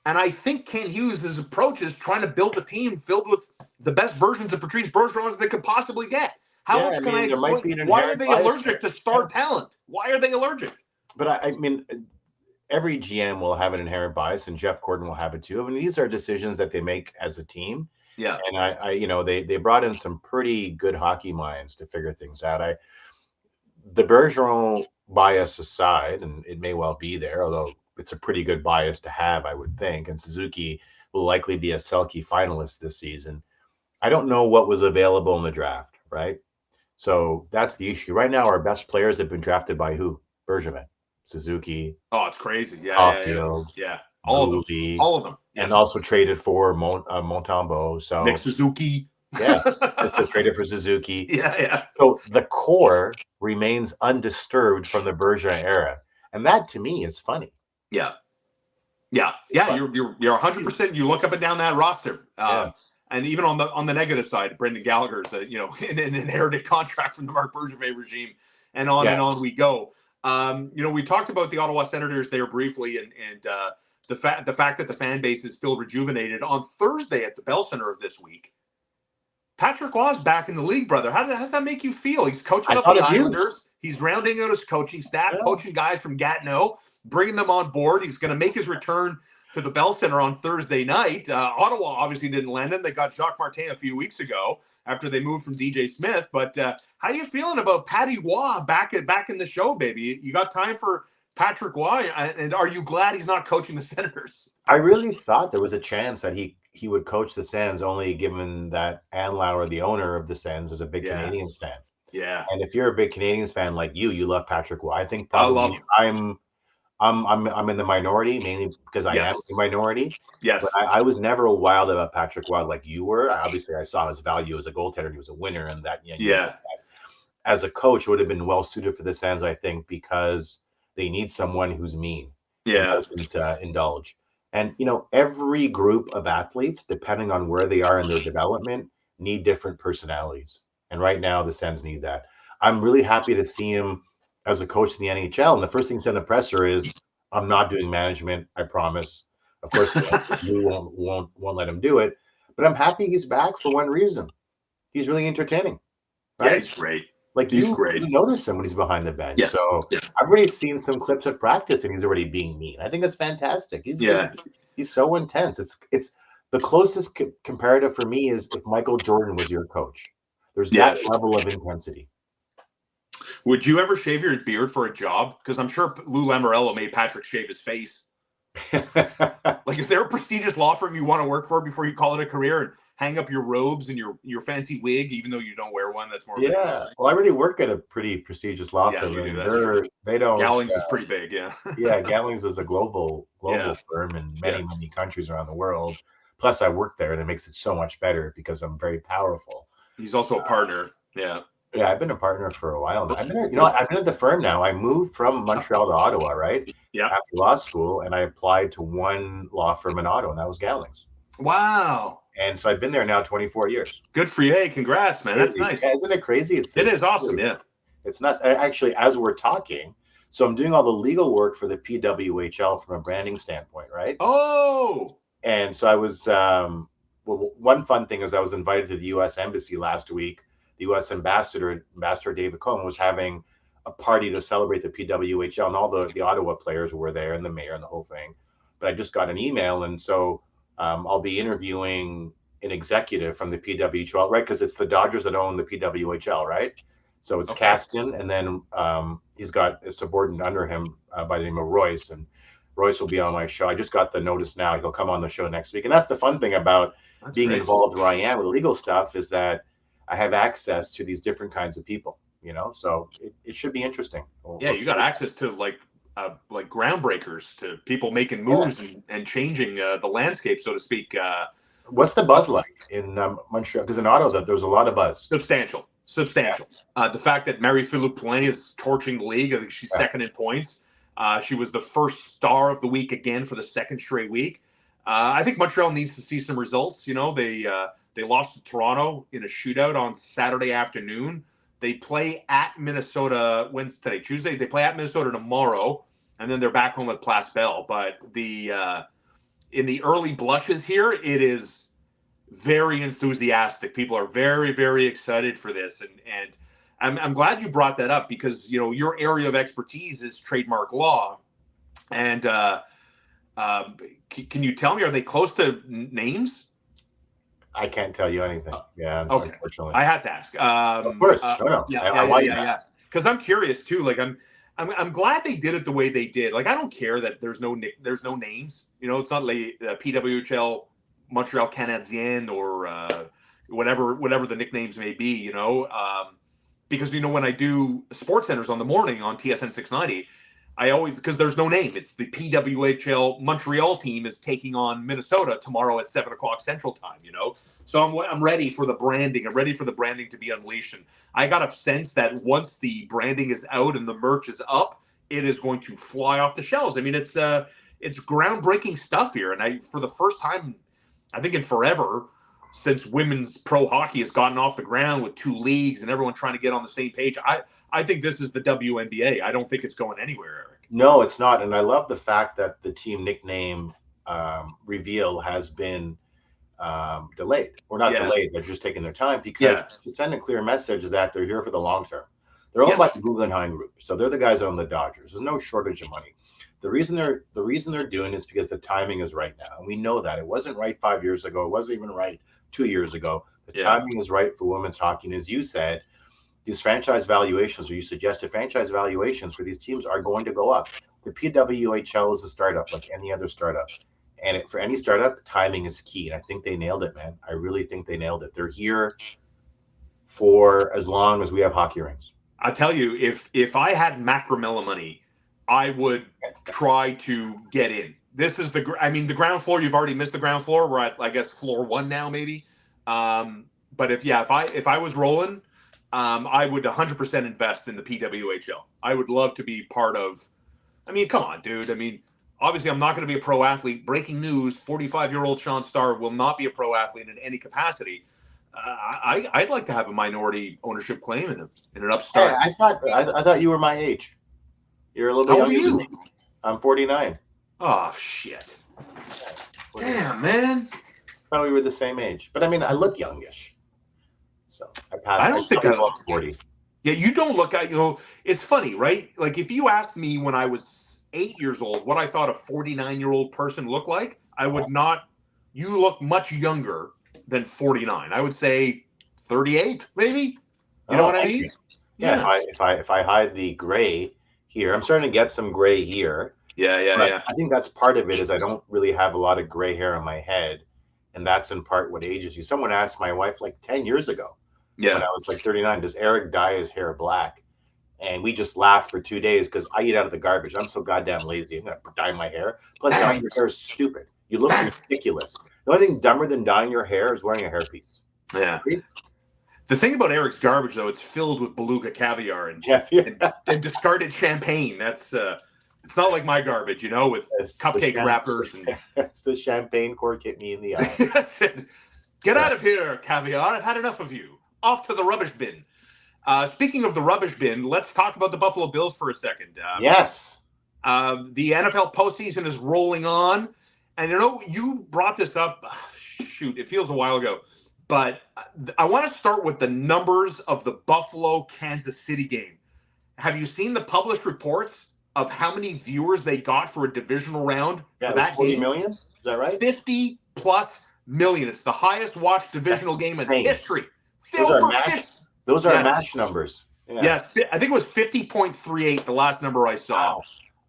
And I think Ken Hughes' approach is trying to build a team filled with the best versions of Patrice Bergeron as they could possibly get. How else can I explain? Why are they allergic to star talent? Why are they allergic? But I mean, every GM will have an inherent bias, and Jeff Gordon will have it too. I mean, these are decisions that they make as a team. Yeah. And they brought in some pretty good hockey minds to figure things out. The Bergeron bias aside, and it may well be there, although it's a pretty good bias to have, I would think. And Suzuki will likely be a Selke finalist this season. I don't know what was available in the draft, right? So that's the issue. Right now, our best players have been drafted by who? Bergevin, Suzuki, Oh, it's crazy. Yeah. Caulfield, Yeah. All of them. Gouli, All of them. and Yes. also traded for Montembeault. Nick So Suzuki. yes, and so traded for Suzuki. Yeah. So the core remains undisturbed from the Bergevin era, and that to me is funny. Yeah. Yeah. You're 100%. You look up and down that roster. Yeah. And even on the negative side, Brendan Gallagher's an inherited contract from the Marc Bergevin regime, and on we go. We talked about the Ottawa Senators there briefly, and the fact that the fan base is still rejuvenated. On Thursday at the Bell Center of this week, Patrick Roy's back in the league, brother. How does that make you feel? He's coaching up the Islanders. He's rounding out his coaching staff, poaching guys from Gatineau, bringing them on board. He's going to make his return to the Bell Center on Thursday night. Ottawa obviously didn't land him. They got Jacques Martin a few weeks ago after they moved from DJ Smith. But how are you feeling about Patty Roy back in the show, baby? You got time for Patrick Roy? And are you glad he's not coaching the Senators? I really thought there was a chance that he would coach the Sens, only given that Ann Lauer, the owner of the Sens, is a big Canadiens fan. Yeah. And if you're a big Canadiens fan like you love Patrick Roy. I think probably I'm in the minority, mainly because I am the minority. Yes. But I was never wild about Patrick Roy like you were. Obviously, I saw his value as a goaltender, and he was a winner, and that as a coach would have been well suited for the Sens, I think, because they need someone who's mean. Yeah. Doesn't indulge. And every group of athletes, depending on where they are in their development, need different personalities. And right now, the Sens need that. I'm really happy to see him as a coach in the NHL. And the first thing he said in the presser is, "I'm not doing management. I promise." Of course, you won't let him do it. But I'm happy he's back for one reason. He's really entertaining. Right? Yeah, he's great. Like he's great. You notice him when he's behind the bench. Yes. So I've already seen some clips of practice, and he's already being mean. I think that's fantastic. He's so intense. It's the closest comparative for me is if Michael Jordan was your coach. There's that level of intensity. Would you ever shave your beard for a job? Because I'm sure Lou Lamoriello made Patrick shave his face. Like, is there a prestigious law firm you want to work for before you call it a career and hang up your robes and your fancy wig, even though you don't wear one? That's more. Well, I already work at a pretty prestigious law firm. They don't. Gallings is pretty big. Yeah. Gallings is a global firm in many countries around the world. Plus, I work there, and it makes it so much better because I'm very powerful. He's also a partner. Yeah, I've been a partner for a while now. I've been at the firm now. I moved from Montreal to Ottawa, right? Yeah. After law school, and I applied to one law firm in Ottawa, and that was Gallings. Wow. And so I've been there now 24 years. Good for you. Hey, congrats, man. That's nice. Yeah, isn't it crazy? It is awesome. Yeah. It's nuts. Actually, as we're talking, so I'm doing all the legal work for the PWHL from a branding standpoint, right? Oh. And so I was, one fun thing is I was invited to the U.S. Embassy last week. The U.S. Ambassador David Cohen was having a party to celebrate the PWHL, and all the Ottawa players were there, and the mayor and the whole thing. But I just got an email, and so I'll be interviewing an executive from the PWHL, right? Because it's the Dodgers that own the PWHL, right? So it's Kasten, and then he's got a subordinate under him by the name of Royce, and Royce will be on my show. I just got the notice now. He'll come on the show next week. And that's the fun thing about being involved where I am with legal stuff, is that I have access to these different kinds of people, so it should be interesting. You got access to like groundbreakers, to people making moves and changing the landscape, so to speak. What's the buzz like in Montreal? Because in Ottawa, there's a lot of buzz. Substantial. The fact that Marie-Philippe Poulin is torching the league. I think she's second in points. She was the first star of the week again for the second straight week. I think Montreal needs to see some results. They lost to Toronto in a shootout on Saturday afternoon. They play at Minnesota. When's today? Tuesday. They play at Minnesota tomorrow, and then they're back home at Place Bell. But in the early blushes here, it is very enthusiastic. People are very, very excited for this, and I'm glad you brought that up, because your area of expertise is trademark law, and can you tell me, are they close to names? I can't tell you anything. Okay. Unfortunately, I had to ask. Of course, Because I'm curious too. Like I'm glad they did it the way they did. Like, I don't care that there's no names. It's not like PWHL Montreal Canadiens or whatever the nicknames may be. because, when I do Sports Centers on the morning on TSN 690, I always, because there's no name. It's the PWHL Montreal team is taking on Minnesota tomorrow at 7:00 Central Time, So I'm ready for the branding. I'm ready for the branding to be unleashed. And I got a sense that once the branding is out and the merch is up, it is going to fly off the shelves. I mean, it's groundbreaking stuff here. And for the first time, I think in forever, since women's pro hockey has gotten off the ground with 2 leagues and everyone trying to get on the same page, I think this is the WNBA. I don't think it's going anywhere, Eric. No, it's not. And I love the fact that the team nickname reveal has been delayed. Or not delayed, they're just taking their time because to send a clear message that they're here for the long term. They're owned by the Guggenheim Group. So they're the guys that own the Dodgers. There's no shortage of money. The reason they're doing it is because the timing is right now. And we know that. It wasn't right 5 years ago. It wasn't even right 2 years ago. The timing is right for women's hockey. And as you said, these franchise valuations, or you suggested franchise valuations for these teams are going to go up. The PWHL is a startup like any other startup. And for any startup, timing is key. And I think they nailed it, man. I really think they nailed it. They're here for as long as we have hockey rinks. I tell you, if I had Macramalla money, I would try to get in. This is the ground floor. You've already missed the ground floor. We're at, I guess, floor 1 now, maybe. But if I was rolling, I would 100% invest in the PWHL. I would love to be part of. I mean, come on, dude. I mean, obviously, I'm not going to be a pro athlete. Breaking news: 45-year-old Shaun Starr will not be a pro athlete in any capacity. I'd like to have a minority ownership claim in an upstart. Hey, I thought you were my age. You're a little bit younger. How are you? I'm 49. Oh shit! Damn, man. I thought we were the same age, but I mean, I look youngish. So I passed. I don't think I look 40. Yeah, you don't look at. It's funny, right? Like if you asked me when I was 8 years old what I thought a 49-year-old person looked like, I would not. You look much younger than 49. I would say 38, maybe. You know what I mean? Yeah. If I hide the gray here, I'm starting to get some gray here. Yeah. I think that's part of it. Is I don't really have a lot of gray hair on my head, and that's in part what ages you. Someone asked my wife like 10 years ago, when I was like 39, does Eric dye his hair black? And we just laughed for 2 days because I eat out of the garbage. I'm so goddamn lazy. I'm gonna dye my hair. Plus, dyeing your hair is stupid. You look ridiculous. The only thing dumber than dyeing your hair is wearing a hairpiece. Yeah. Right? The thing about Eric's garbage, though, it's filled with beluga caviar and discarded champagne. That's it's not like my garbage, with cupcake wrappers. It's the champagne cork hit me in the eye. Get out of here, caviar. I've had enough of you. Off to the rubbish bin. Speaking of the rubbish bin, let's talk about the Buffalo Bills for a second. Yes. The NFL postseason is rolling on. And you brought this up. Shoot, it feels a while ago. But I want to start with the numbers of the Buffalo-Kansas City game. Have you seen the published reports of how many viewers they got for a divisional round for that 40 game? million? Is that right? 50+ million. It's the highest watched divisional game in history. Those are MASH numbers. Yeah. Yes, I think it was 50.38, the last number I saw.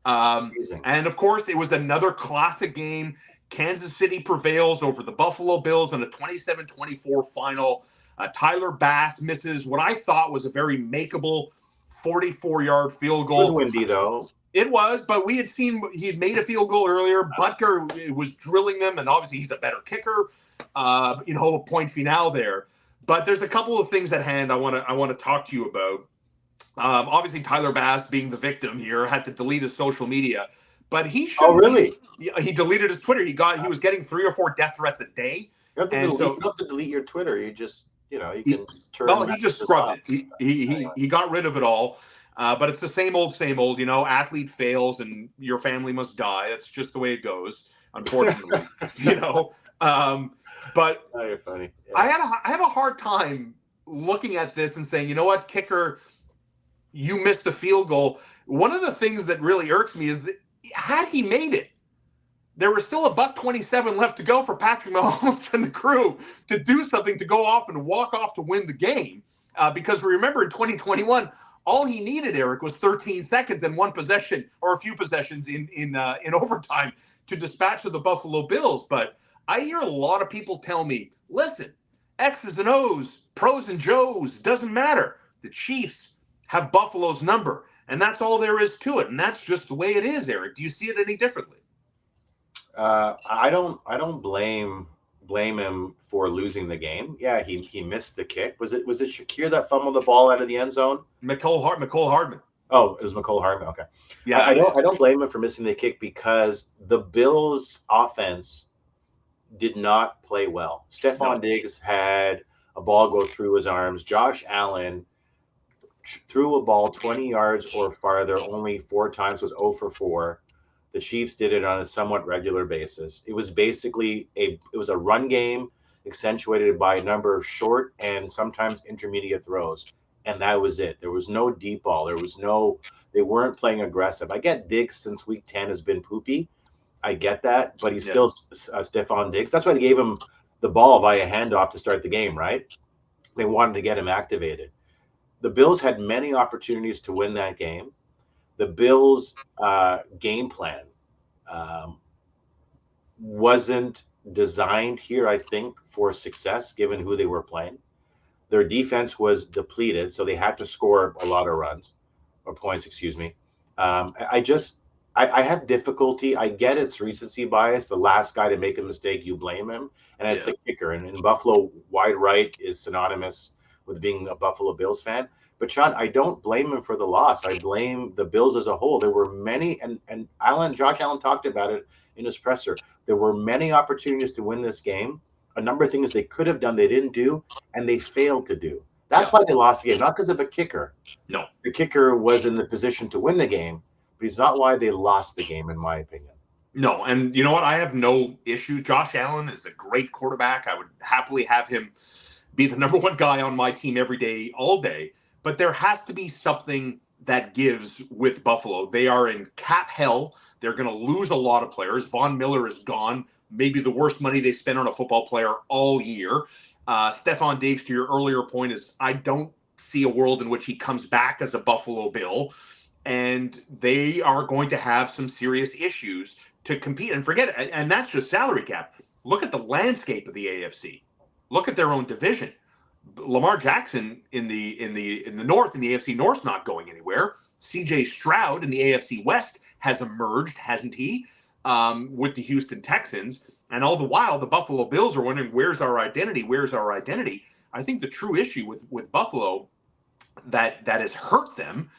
Wow. And of course, it was another classic game. Kansas City prevails over the Buffalo Bills in a 27-24 final. Tyler Bass misses what I thought was a very makeable 44-yard field goal. It was windy, though. It was, but we had seen he had made a field goal earlier. Butker was drilling them, and obviously he's a better kicker. A point final there. But there's a couple of things at hand I want to talk to you about. Obviously, Tyler Bass, being the victim here, had to delete his social media. But he should. Oh, really? He deleted his Twitter. He was getting 3 or 4 death threats a day. You don't have to delete your Twitter. You just you can turn. Well, he just scrubbed it. He got rid of it all. But it's the same old. Athlete fails and your family must die. That's just the way it goes, unfortunately. But oh, you're funny. Yeah. I have a hard time looking at this and saying, you know what, kicker, you missed the field goal. One of the things that really irks me is that had he made it, there was still $1.27 left to go for Patrick Mahomes and the crew to do something, to go off and walk off to win the game. Because remember, in 2021, all he needed, Eric, was 13 seconds and one possession or a few possessions in overtime to dispatch of the Buffalo Bills. But I hear a lot of people tell me, listen, X's and O's, pros and Joes, doesn't matter. The Chiefs have Buffalo's number, and that's all there is to it, and that's just the way it is, Eric. Do you see it any differently? I don't blame him for losing the game. Yeah, he missed the kick. Was it Shakir that fumbled the ball out of the end zone? Mecole Hardman. Oh, it was Mecole Hardman. Okay. Yeah, I don't blame him for missing the kick because the Bills' offense did not play well. Stephon Diggs had a ball go through his arms. Josh Allen threw a ball 20 yards or farther only 4 times, was 0 for 4. The Chiefs did it on a somewhat regular basis. It was basically a run game accentuated by a number of short and sometimes intermediate throws. And that was it. There was no deep ball. They weren't playing aggressive. I get Diggs since week 10 has been poopy. I get that, but he's still Stephon Diggs. That's why they gave him the ball via handoff to start the game, right? They wanted to get him activated. The Bills had many opportunities to win that game. The Bills' game plan wasn't designed here, I think, for success, given who they were playing. Their defense was depleted, so they had to score a lot of runs or points, excuse me. I have difficulty. I get it's recency bias. The last guy to make a mistake, you blame him. And it's a kicker. And in Buffalo, wide right is synonymous with being a Buffalo Bills fan. But Shaun, I don't blame him for the loss. I blame the Bills as a whole. There were many, and Josh Allen talked about it in his presser. There were many opportunities to win this game. A number of things they could have done, they didn't do, and they failed to do. That's why they lost the game, not because of a kicker. No. The kicker was in the position to win the game, but he's not why they lost the game, in my opinion. No, and you know what? I have no issue. Josh Allen is a great quarterback. I would happily have him be the number one guy on my team every day, all day. But there has to be something that gives with Buffalo. They are in cap hell. They're going to lose a lot of players. Von Miller is gone. Maybe the worst money they spent on a football player all year. Stephon Diggs, to your earlier point, is I don't see a world in which he comes back as a Buffalo Bill. And they are going to have some serious issues to compete. And forget it. And that's just salary cap. Look at the landscape of the AFC. Look at their own division. Lamar Jackson in the North, in the AFC North, not going anywhere. CJ Stroud in the AFC West has emerged, hasn't he, with the Houston Texans. And all the while, the Buffalo Bills are wondering, where's our identity? Where's our identity? I think the true issue with Buffalo that has hurt them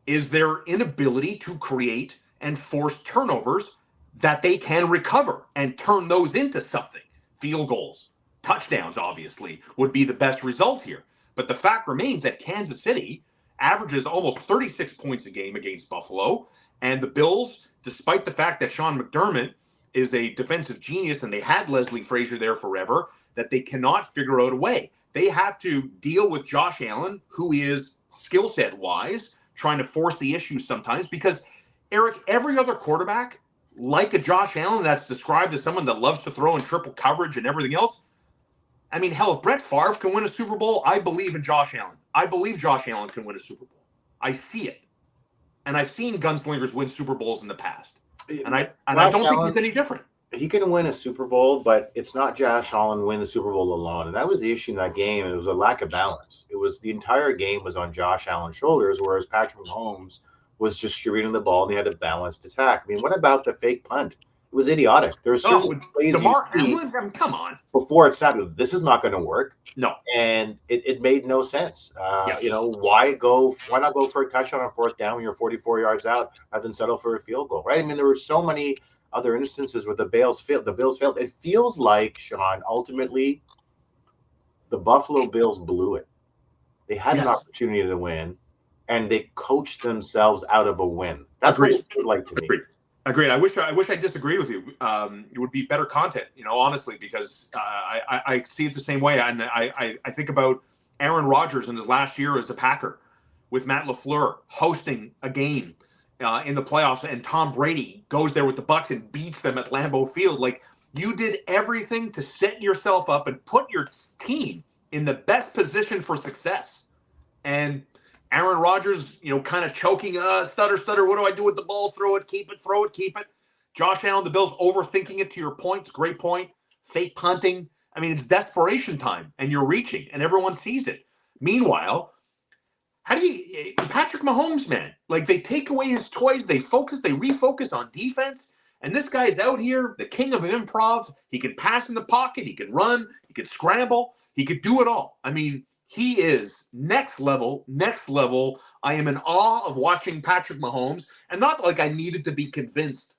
is their inability to create and force turnovers that they can recover and turn those into something. Field goals. Touchdowns, obviously, would be the best result here. But the fact remains that Kansas City averages almost 36 points a game against Buffalo. And the Bills, despite the fact that Sean McDermott is a defensive genius and they had Leslie Frazier there forever, that they cannot figure out a way. They have to deal with Josh Allen, who is skill set wise, trying to force the issues sometimes. Because, Eric, every other quarterback, like a Josh Allen that's described as someone that loves to throw in triple coverage and everything else, I mean, hell, if Brett Favre can win a Super Bowl, I believe in Josh Allen. I believe Josh Allen can win a Super Bowl. I see it. And I've seen gunslingers win Super Bowls in the past. And I don't think he's any different. He can win a Super Bowl, but it's not Josh Allen win the Super Bowl alone. And that was the issue in that game. It was a lack of balance. It was the entire game was on Josh Allen's shoulders, whereas Patrick Mahomes was distributing the ball and he had a balanced attack. I mean, what about the fake punt? It was idiotic. There's certain plays DeMar Hamlin, I mean, come on. Before it sounded, this is not going to work. No. And it made no sense. You know, why not go for a touchdown on fourth down when you're 44 yards out rather than settle for a field goal, right? I mean, there were so many other instances where the Bills failed. It feels like, Shaun, ultimately, the Buffalo Bills blew it. They had an opportunity to win, and they coached themselves out of a win. That's what it feels like to me. Agreed. I wish I disagreed with you. It would be better content, you know, honestly, because I see it the same way. And I think about Aaron Rodgers in his last year as a Packer with Matt LaFleur hosting a game in the playoffs, and Tom Brady goes there with the Bucs and beats them at Lambeau Field. Like, you did everything to set yourself up and put your team in the best position for success. And Aaron Rodgers, you know, kind of choking, stutter. What do I do with the ball? Throw it, keep it. Josh Allen, the Bills overthinking it, to your point. Great point. Fake punting. I mean, it's desperation time, and you're reaching, and everyone sees it. Meanwhile, How do you, Patrick Mahomes, man? Like, they take away his toys, they refocus on defense, and this guy's out here, the king of improv. He can pass in the pocket, he can run, he can scramble, he could do it all. I mean, he is next level, next level. I am in awe of watching Patrick Mahomes, and not like I needed to be convinced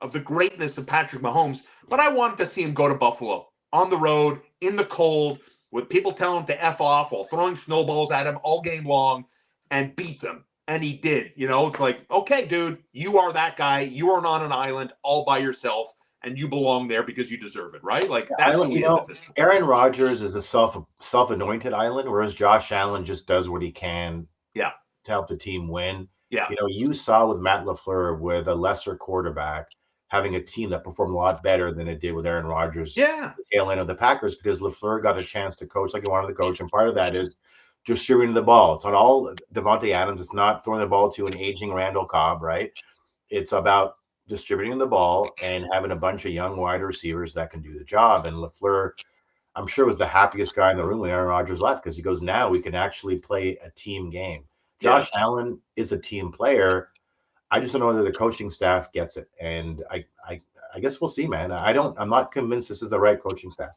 of the greatness of Patrick Mahomes, but I wanted to see him go to Buffalo on the road, in the cold, with people telling him to F off while throwing snowballs at him all game long and beat them. And he did. You know, it's like, okay, dude, you are that guy. You are on an island all by yourself, and you belong there because you deserve it, right? Like, that's who he is at this point. Aaron Rodgers is a self-anointed island, whereas Josh Allen just does what he can to help the team win. Yeah. You know, you saw with Matt LaFleur with a lesser quarterback having a team that performed a lot better than it did with Aaron Rodgers. Yeah. The tail end of the Packers, because LaFleur got a chance to coach like he wanted to coach. And part of that is distributing the ball. It's not all Devontae Adams. It's not throwing the ball to an aging Randall Cobb, right? It's about distributing the ball and having a bunch of young wide receivers that can do the job. And LaFleur, I'm sure, was the happiest guy in the room when Aaron Rodgers left, because he goes, now we can actually play a team game. Josh Allen is a team player. I just don't know whether the coaching staff gets it. And I guess we'll see, man. I'm not convinced this is the right coaching staff.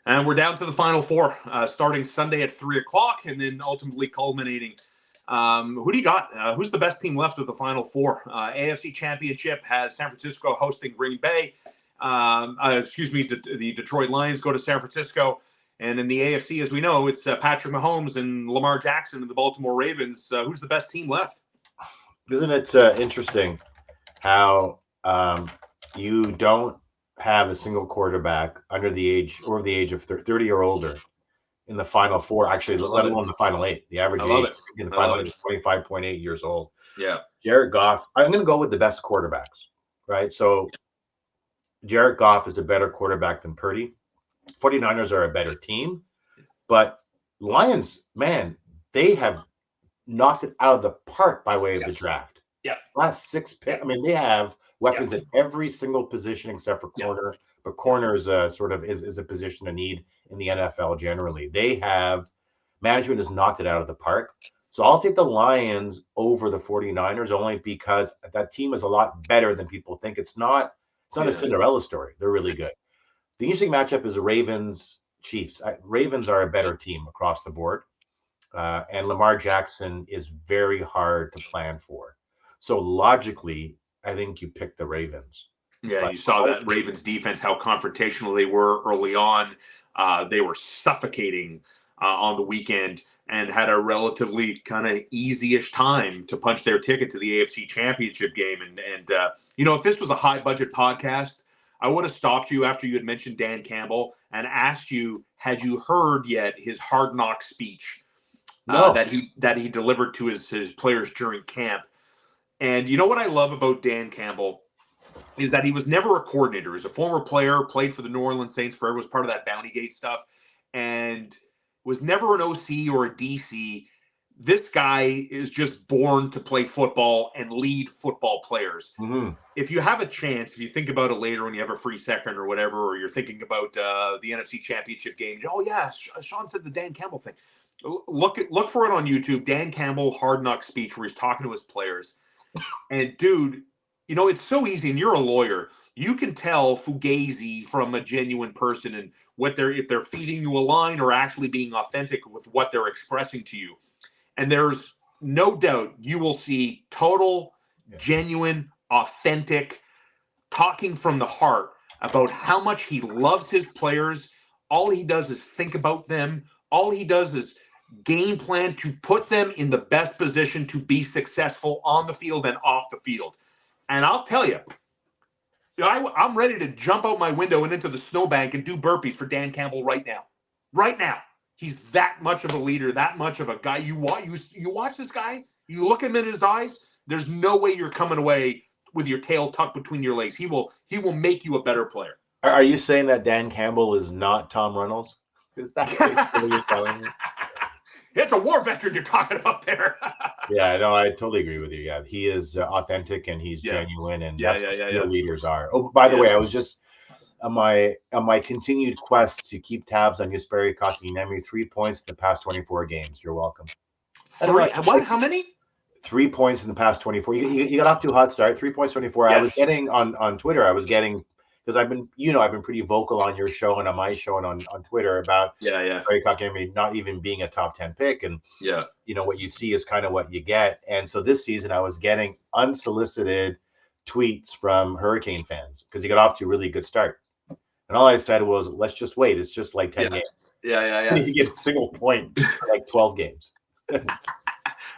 And we're down to the Final Four, starting Sunday at 3:00, and then ultimately culminating. Who do you got? Who's the best team left of the Final Four? AFC Championship has San Francisco hosting Green Bay. The Detroit Lions go to San Francisco. And in the AFC, as we know, it's Patrick Mahomes and Lamar Jackson and the Baltimore Ravens. Who's the best team left? Isn't it interesting how you don't have a single quarterback under the age of 30 or older in the Final Four, actually, let alone the Final 8. The average age in the Final 8 is 25.8 years old. Yeah. Jared Goff, I'm going to go with the best quarterbacks, right? So Jared Goff is a better quarterback than Purdy. 49ers are a better team, but Lions, man, they have knocked it out of the park by way of the draft. Yeah. Last 6 picks. I mean, they have weapons at every single position except for corner. But corner is a position of need in the NFL generally. They have management has knocked it out of the park. So I'll take the Lions over the 49ers only because that team is a lot better than people think. It's not a Cinderella story. They're really good. The interesting matchup is Ravens-Chiefs. Ravens are a better team across the board. And Lamar Jackson is very hard to plan for. So logically, I think you pick the Ravens. Yeah, but you saw that Ravens defense, how confrontational they were early on. They were suffocating on the weekend and had a relatively kind of easy-ish time to punch their ticket to the AFC Championship game. And if this was a high-budget podcast, I would have stopped you after you had mentioned Dan Campbell and asked you, had you heard yet his Hard Knock speech that he delivered to his players during camp? And you know what I love about Dan Campbell is that he was never a coordinator. He was a former player, played for the New Orleans Saints forever, was part of that Bounty Gate stuff, and was never an OC or a DC. This guy is just born to play football and lead football players. Mm-hmm. If you have a chance, if you think about it later when you have a free second or whatever, or you're thinking about the NFC Championship game, oh yeah, Shaun said the Dan Campbell thing. Look for it on YouTube. Dan Campbell Hard Knock speech where he's talking to his players. And dude, it's so easy. And you're a lawyer. You can tell fugazi from a genuine person and if they're feeding you a line or actually being authentic with what they're expressing to you. And there's no doubt you will see total, genuine, authentic, talking from the heart about how much he loves his players. All he does is think about them. All he does is game plan to put them in the best position to be successful on the field and off the field. And I'll tell you, I'm ready to jump out my window and into the snowbank and do burpees for Dan Campbell right now. Right now. He's that much of a leader, that much of a guy. You watch this guy, you look him in his eyes, there's no way you're coming away with your tail tucked between your legs. He will make you a better player. Are you saying that Dan Campbell is not Tom Reynolds? Is that what you're telling me? It's a war veteran you're talking about there. Yeah, no, I totally agree with you. Yeah, he is authentic and he's genuine, and that's what real leaders are. Oh, by the way, I was just on my continued quest to keep tabs on Jesperi Kotkaniemi, 3 points in the past 24 games. You're welcome. Three? What? How many? 3 points in the past 24. You got off to a hot start. 3 points, 24. Yes. I was getting on Twitter. I was getting, because I've been pretty vocal on your show and on my show and on Twitter about Jesperi Kotkaniemi not even being a top 10 pick. And what you see is kind of what you get. And so this season I was getting unsolicited tweets from Hurricane fans because he got off to a really good start. And all I said was, let's just wait. It's just like 10 games. Yeah. You get a single point for like 12 games.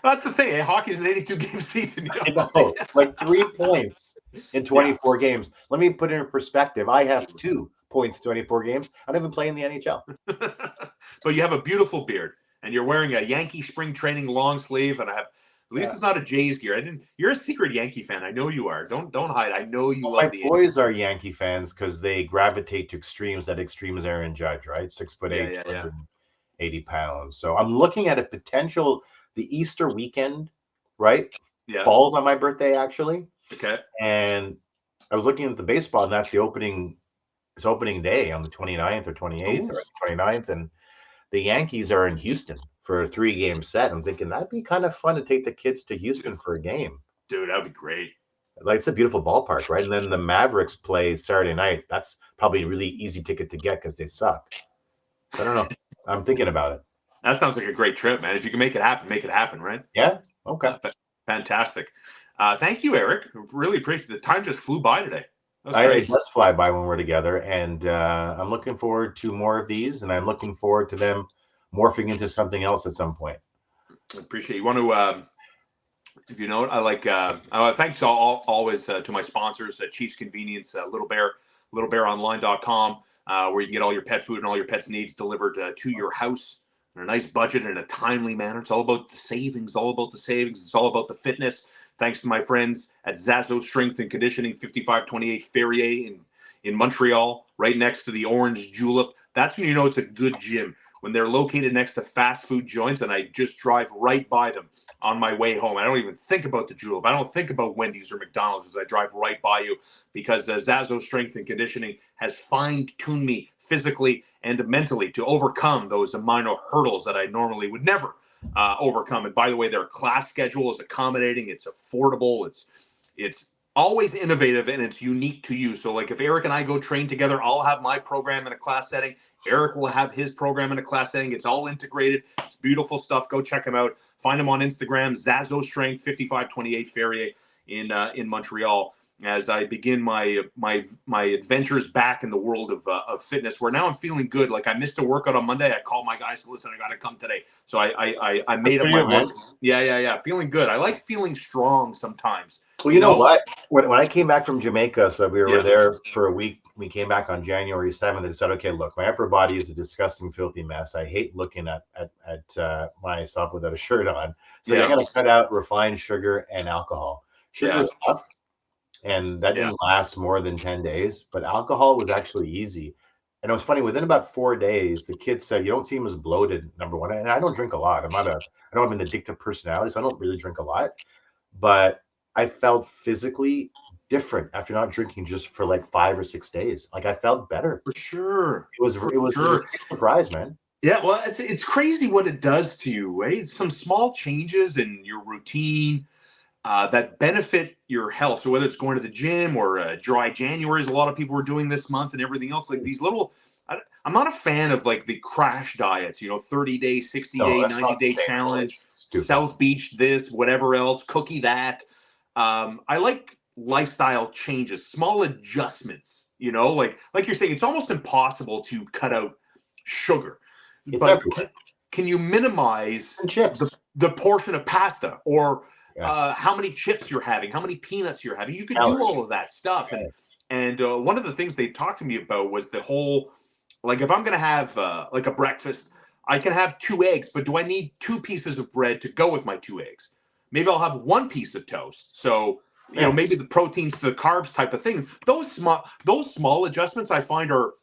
That's the thing. Hockey is an 82-game season. I know. Like 3 points in 24 games. Let me put it in perspective. I have 2 points in 24 games. I don't even play in the NHL. But you have a beautiful beard, and you're wearing a Yankee spring training long sleeve, and at least it's not a Jays gear. You're a secret Yankee fan. I know you are. Don't hide. I know you love the boys are Yankee fans because they gravitate to extremes. That extreme is Aaron Judge, right? 6'8", 280 pounds. So I'm looking at a potential. The Easter weekend, right? Yeah. Falls on my birthday, actually. Okay. And I was looking at the baseball, and that's the opening. It's opening day on the 29th or 28th or 29th, and the Yankees are in Houston for a 3-game set. I'm thinking that'd be kind of fun to take the kids to Houston for a game. Dude, that'd be great. Like, it's a beautiful ballpark, right? And then the Mavericks play Saturday night. That's probably a really easy ticket to get because they suck. So I don't know. I'm thinking about it. That sounds like a great trip, man. If you can make it happen, right? Yeah. Okay. Fantastic. Thank you, Eric. Really appreciate it. The time just flew by today. It does fly by when we're together, and I'm looking forward to more of these, and I'm looking forward to them morphing into something else at some point. I appreciate it. You want to, if you know, I like, thanks always to my sponsors, Chiefs Convenience, littlebearonline.com, where you can get all your pet food and all your pet's needs delivered to your house on a nice budget in a timely manner. It's all about the savings, It's all about the fitness. Thanks to my friends at Zazo Strength and Conditioning, 5528 Ferrier in Montreal, right next to the Orange Julep. That's when you know it's a good gym, when they're located next to fast food joints, and I just drive right by them on my way home. I don't even think about the Julep. I don't think about Wendy's or McDonald's as I drive right by you, because the Zazo Strength and Conditioning has fine-tuned me physically and mentally to overcome those minor hurdles that I normally would never overcome. And by the way, their class schedule is accommodating. It's affordable. It's always innovative, and it's unique to you. So like if Eric and I go train together, I'll have my program in a class setting. Eric will have his program in a class setting. It's all integrated. It's beautiful stuff. Go check him out. Find him on Instagram, Zazo Strength, 5528 Ferrier in Montreal, as I begin my adventures back in the world of fitness, where now I'm feeling good. Like I missed a workout on Monday. I called my guys, listen, I got to come today. So I made up my mind. Yeah. Feeling good. I like feeling strong sometimes. Well, you know what? When I came back from Jamaica, so we were there for a week. We came back on January 7th and said, okay, look, my upper body is a disgusting, filthy mess. I hate looking at myself without a shirt on. So I got to cut out refined sugar and alcohol. Sugar is tough. And that didn't last more than 10 days, but alcohol was actually easy. And it was funny, within about 4 days, the kids said, you don't seem as bloated, number one. And I don't drink a lot. I don't have an addictive personality, so I don't really drink a lot. But I felt physically different after not drinking just for like 5 or 6 days. Like I felt better. For sure. It was a surprise, man. Yeah, well, it's crazy what it does to you, right? Some small changes in your routine that benefit your health. So whether it's going to the gym or dry January, as a lot of people were doing this month, and everything else, like these little, I'm not a fan of like the crash diets, 30-day, 60-day, 90-day challenge, South Beach this, whatever else, cookie that. I like lifestyle changes, small adjustments, like you're saying, it's almost impossible to cut out sugar. But can you minimize the portion of pasta or how many chips you're having, how many peanuts you're having? You can do all of that stuff. And one of the things they talked to me about was the whole, like if I'm going to have like a breakfast, I can have 2 eggs, but do I need 2 pieces of bread to go with my 2 eggs? Maybe I'll have 1 piece of toast. So, maybe the proteins to the carbs type of thing. Those small adjustments I find are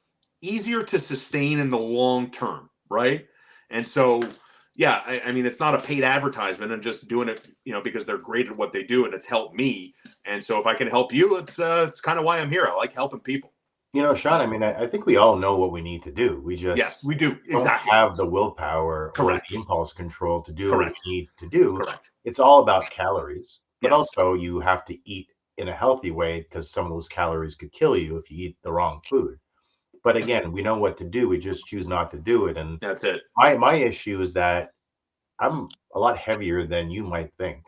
easier to sustain in the long term, right? And so, I mean, it's not a paid advertisement. I'm just doing it, because they're great at what they do, and it's helped me. And so if I can help you, it's kind of why I'm here. I like helping people. You know, Shaun, I mean, I think we all know what we need to do. We Yes, just we do. don't Exactly. have the willpower or Correct. the impulse control to do what Correct. we need to do. Correct. It's all about calories, but Yes. also you have to eat in a healthy way because some of those calories could kill you if you eat the wrong food. But again, we know what to do. We just choose not to do it. And That's it. my issue is that I'm a lot heavier than you might think.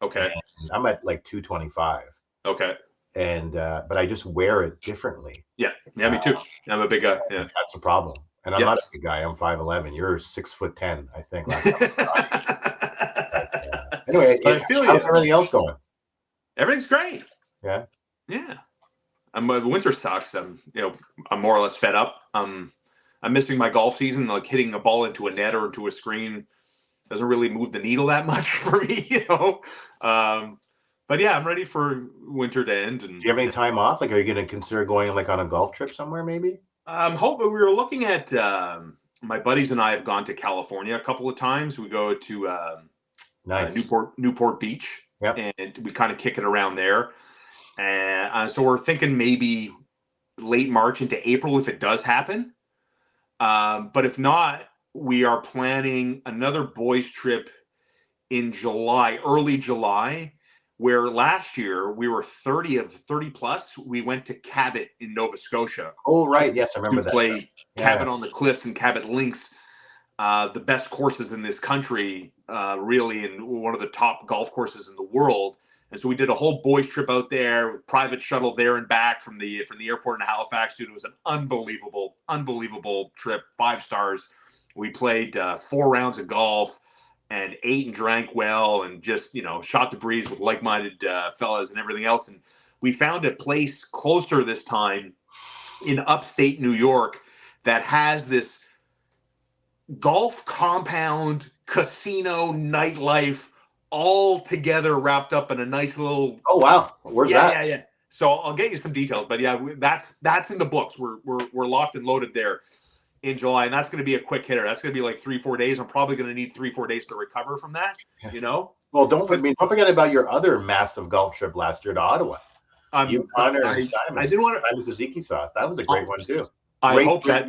Okay. And I'm at like 225. Okay. And but I just wear it differently. Yeah. Yeah, me too. I'm a big guy. Yeah. That's a problem. And I'm Yeah. not a big guy. I'm 5'11". You're 6'10", I think. Last time anyway, I feel how's you. everything else going? Everything's great. Yeah. Yeah. The winter sucks. I'm more or less fed up. I'm missing my golf season. Like hitting a ball into a net or into a screen doesn't really move the needle that much for me, But yeah, I'm ready for winter to end. And do you have any time off? Like, are you going to consider going like on a golf trip somewhere? Maybe. I'm hoping we were looking at. My buddies and I have gone to California a couple of times. We go to Nice. Newport Beach, Yep. and we kind of kick it around there. And so we're thinking maybe late March into April if it does happen. But if not, we are planning another boys trip in July, early July, where last year we were 30 plus. We went to Cabot in Nova Scotia. Oh, right. Yes, I remember to that. play Yeah. Cabot on the Cliffs and Cabot Links, the best courses in this country, really, and one of the top golf courses in the world. And so we did a whole boys trip out there, with private shuttle there and back from the airport in Halifax. Dude, it was an unbelievable trip. 5 stars. We played 4 rounds of golf and ate and drank well, and just shot the breeze with like-minded fellas and everything else. And we found a place closer this time in upstate New York that has this golf compound, casino, nightlife, all together wrapped up in a nice little. Oh wow, where's that? Yeah. So I'll get you some details, but yeah, that's in the books. We're locked and loaded there in July, and that's going to be a quick hitter. That's going to be like 3-4 days. I'm probably going to need 3-4 days to recover from that. Well, don't forget about your other massive golf trip last year to Ottawa. You, Connor, and Simon. I didn't want to. That was Tzatziki sauce. That was a great one too. I hope that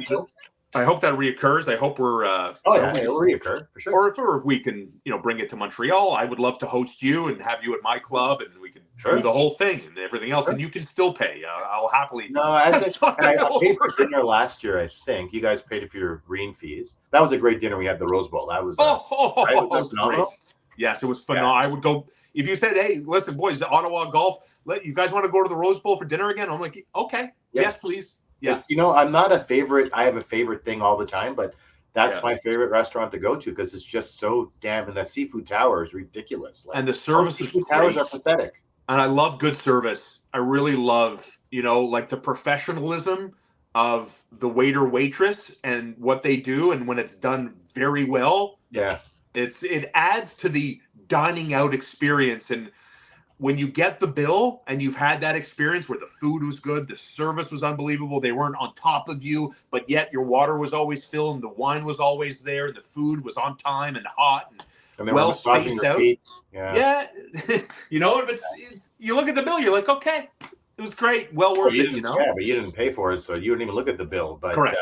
reoccurs. I hope we're. It'll reoccur for sure. Or if we can, bring it to Montreal, I would love to host you and have you at my club, and we can do the whole thing and everything else, and you can still pay. I'll happily. No, I paid for dinner last year. I think you guys paid for your green fees. That was a great dinner. We had the Rose Bowl. That was. Was phenomenal. Great. Yes, it was phenomenal. Yeah. I would go if you said, "Hey, listen, boys, Ottawa golf. You guys want to go to the Rose Bowl for dinner again?" I'm like, "Okay, yes, please." Yeah. I'm not a favorite. I have a favorite thing all the time, but that's my favorite restaurant to go to because it's just so damn. And that seafood tower is ridiculous. And the service seafood towers are pathetic. And I love good service. I really love, like the professionalism of the waiter waitress and what they do, and when it's done very well. Yeah, it adds to the dining out experience. And when you get the bill and you've had that experience where the food was good, the service was unbelievable, they weren't on top of you, but yet your water was always filled and the wine was always there, and the food was on time and hot and they well spaced out. Feet. Yeah. If it's you look at the bill, you're like, okay, it was great, well worth it. Yeah, but you didn't pay for it, so you didn't even look at the bill. But correct.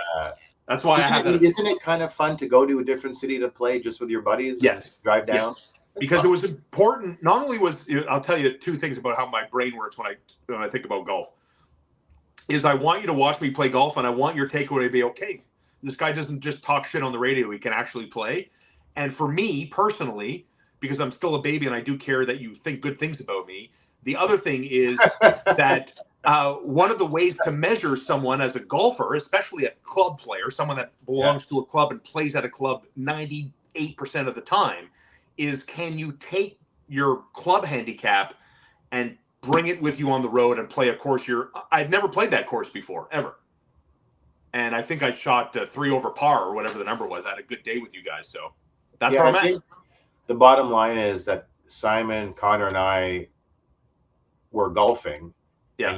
That's why isn't it kind of fun to go to a different city to play just with your buddies? Yes. Drive down. Yes. Because it was important. Not only I'll tell you 2 things about how my brain works when I think about golf. Is I want you to watch me play golf, and I want your takeaway to be, okay, this guy doesn't just talk shit on the radio; he can actually play. And for me personally, because I'm still a baby and I do care that you think good things about me. The other thing is that one of the ways to measure someone as a golfer, especially a club player, someone that belongs to a club and plays at a club 98% of the time, is can you take your club handicap and bring it with you on the road and play a course I've never played that course before, ever. And I think I shot 3 over par or whatever the number was. I had a good day with you guys. So that's where I'm at. The bottom line is that Simon, Connor, and I were golfing. Yeah.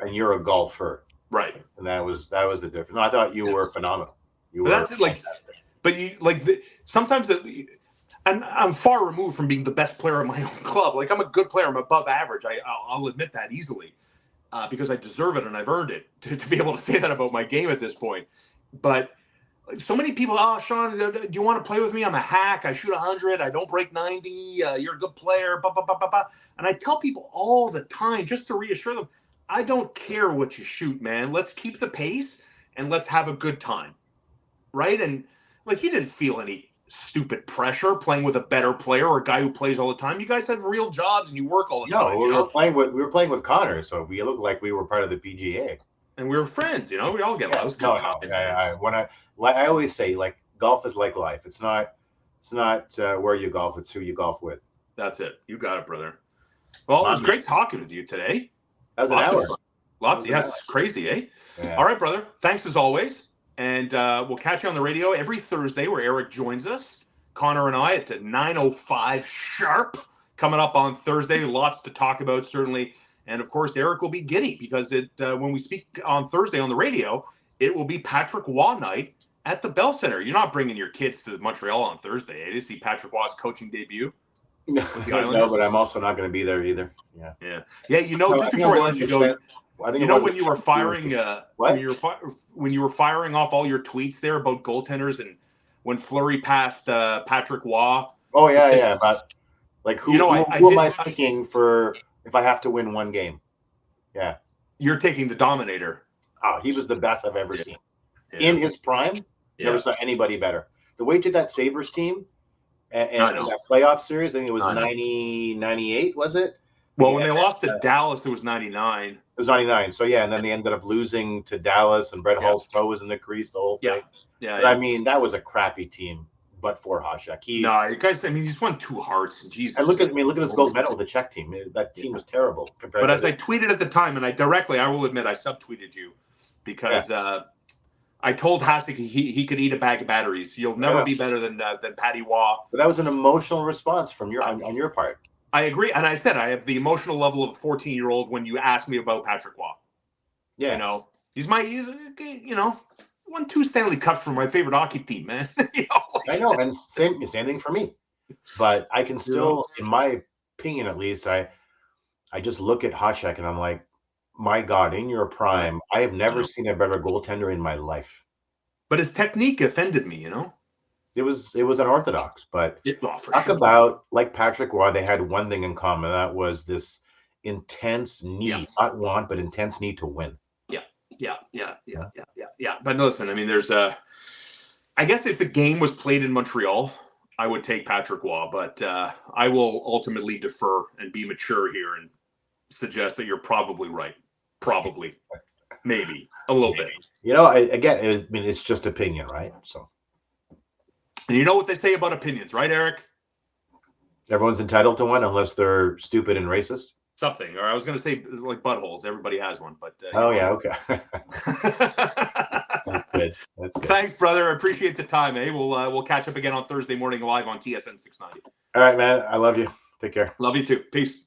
And you're a golfer. Right. And that was the difference. No, I thought you were phenomenal. You were fantastic. But you sometimes and I'm far removed from being the best player in my own club. Like, I'm a good player. I'm above average. I'll admit that easily. because I deserve it and I've earned it to be able to say that about my game at this point. But so many people, oh, Shaun, do you want to play with me? I'm a hack. I shoot 100. I don't break 90. You're a good player. Bah, bah, bah, bah, bah. And I tell people all the time, just to reassure them, I don't care what you shoot, man. Let's keep the pace and let's have a good time. Right? And like, you didn't feel any stupid pressure playing with a better player or a guy who plays all the time. You guys have real jobs and you work all the time. No, we were playing with Connor, so we looked like we were part of the PGA. And we were friends, we all get lost. No. I always say, like, golf is like life. It's not where you golf, it's who you golf with. That's it. You got it, brother. Well, it was great talking with you today. That was an hour. Lots. Yes, it's crazy, eh? Yeah. All right, brother. Thanks as always. And we'll catch you on the radio every Thursday where Eric joins us. Connor and I at 9:05 sharp coming up on Thursday. Lots to talk about, certainly. And, of course, Eric will be giddy because when we speak on Thursday on the radio, it will be Patrick Waugh night at the Bell Center. You're not bringing your kids to Montreal on Thursday, to see Patrick Waugh's coaching debut? No, but I'm also not going to be there either. Yeah. Just before I let you go, when you were firing when you were firing off all your tweets there about goaltenders and when Fleury passed Patrick Waugh. Oh, yeah. But, like, who am I picking for – if I have to win one game? Yeah. You're taking the Dominator. Oh, he was the best I've ever seen. In his prime, never saw anybody better. The way he did that Sabres team and that playoff series, I think it was 98, was it? Well, when they lost to Dallas, it was 99. It was 99. So, and then they ended up losing to Dallas, and Brett Hull's toe was in the crease, the whole thing. But, I mean, that was a crappy team. But for Hasek, you guys. I mean, he's won 2 Hearts. Jesus. And look at his gold medal with the Czech team. That team was terrible. But as I tweeted at the time, and I will admit, I subtweeted you because I told Hasek he could eat a bag of batteries. You'll never be better than Patty Waugh. But that was an emotional response from on your part. I agree, and I said I have the emotional level of a 14-year-old when you asked me about Patrick Waugh. Yeah, he's won 2 Stanley Cups for my favorite hockey team, man. I know, and same thing for me. But I can still, in my opinion at least, I just look at Hasek and I'm like, my God, in your prime, I have never seen a better goaltender in my life. But his technique offended me, It was unorthodox, but about, like Patrick Waugh, they had one thing in common. That was this intense need, not want, but intense need to win. Yeah. But listen, I mean, I guess if the game was played in Montreal, I would take Patrick Waugh, but I will ultimately defer and be mature here and suggest that you're probably right. Probably. Maybe. A little bit. It's just opinion, right? So. And you know what they say about opinions, right, Eric? Everyone's entitled to one unless they're stupid and racist. Something, or I was going to say like buttholes. Everybody has one, but okay. That's good. Thanks, brother. I appreciate the time. We'll catch up again on Thursday morning live on TSN 690. All right, man. I love you. Take care. Love you too. Peace.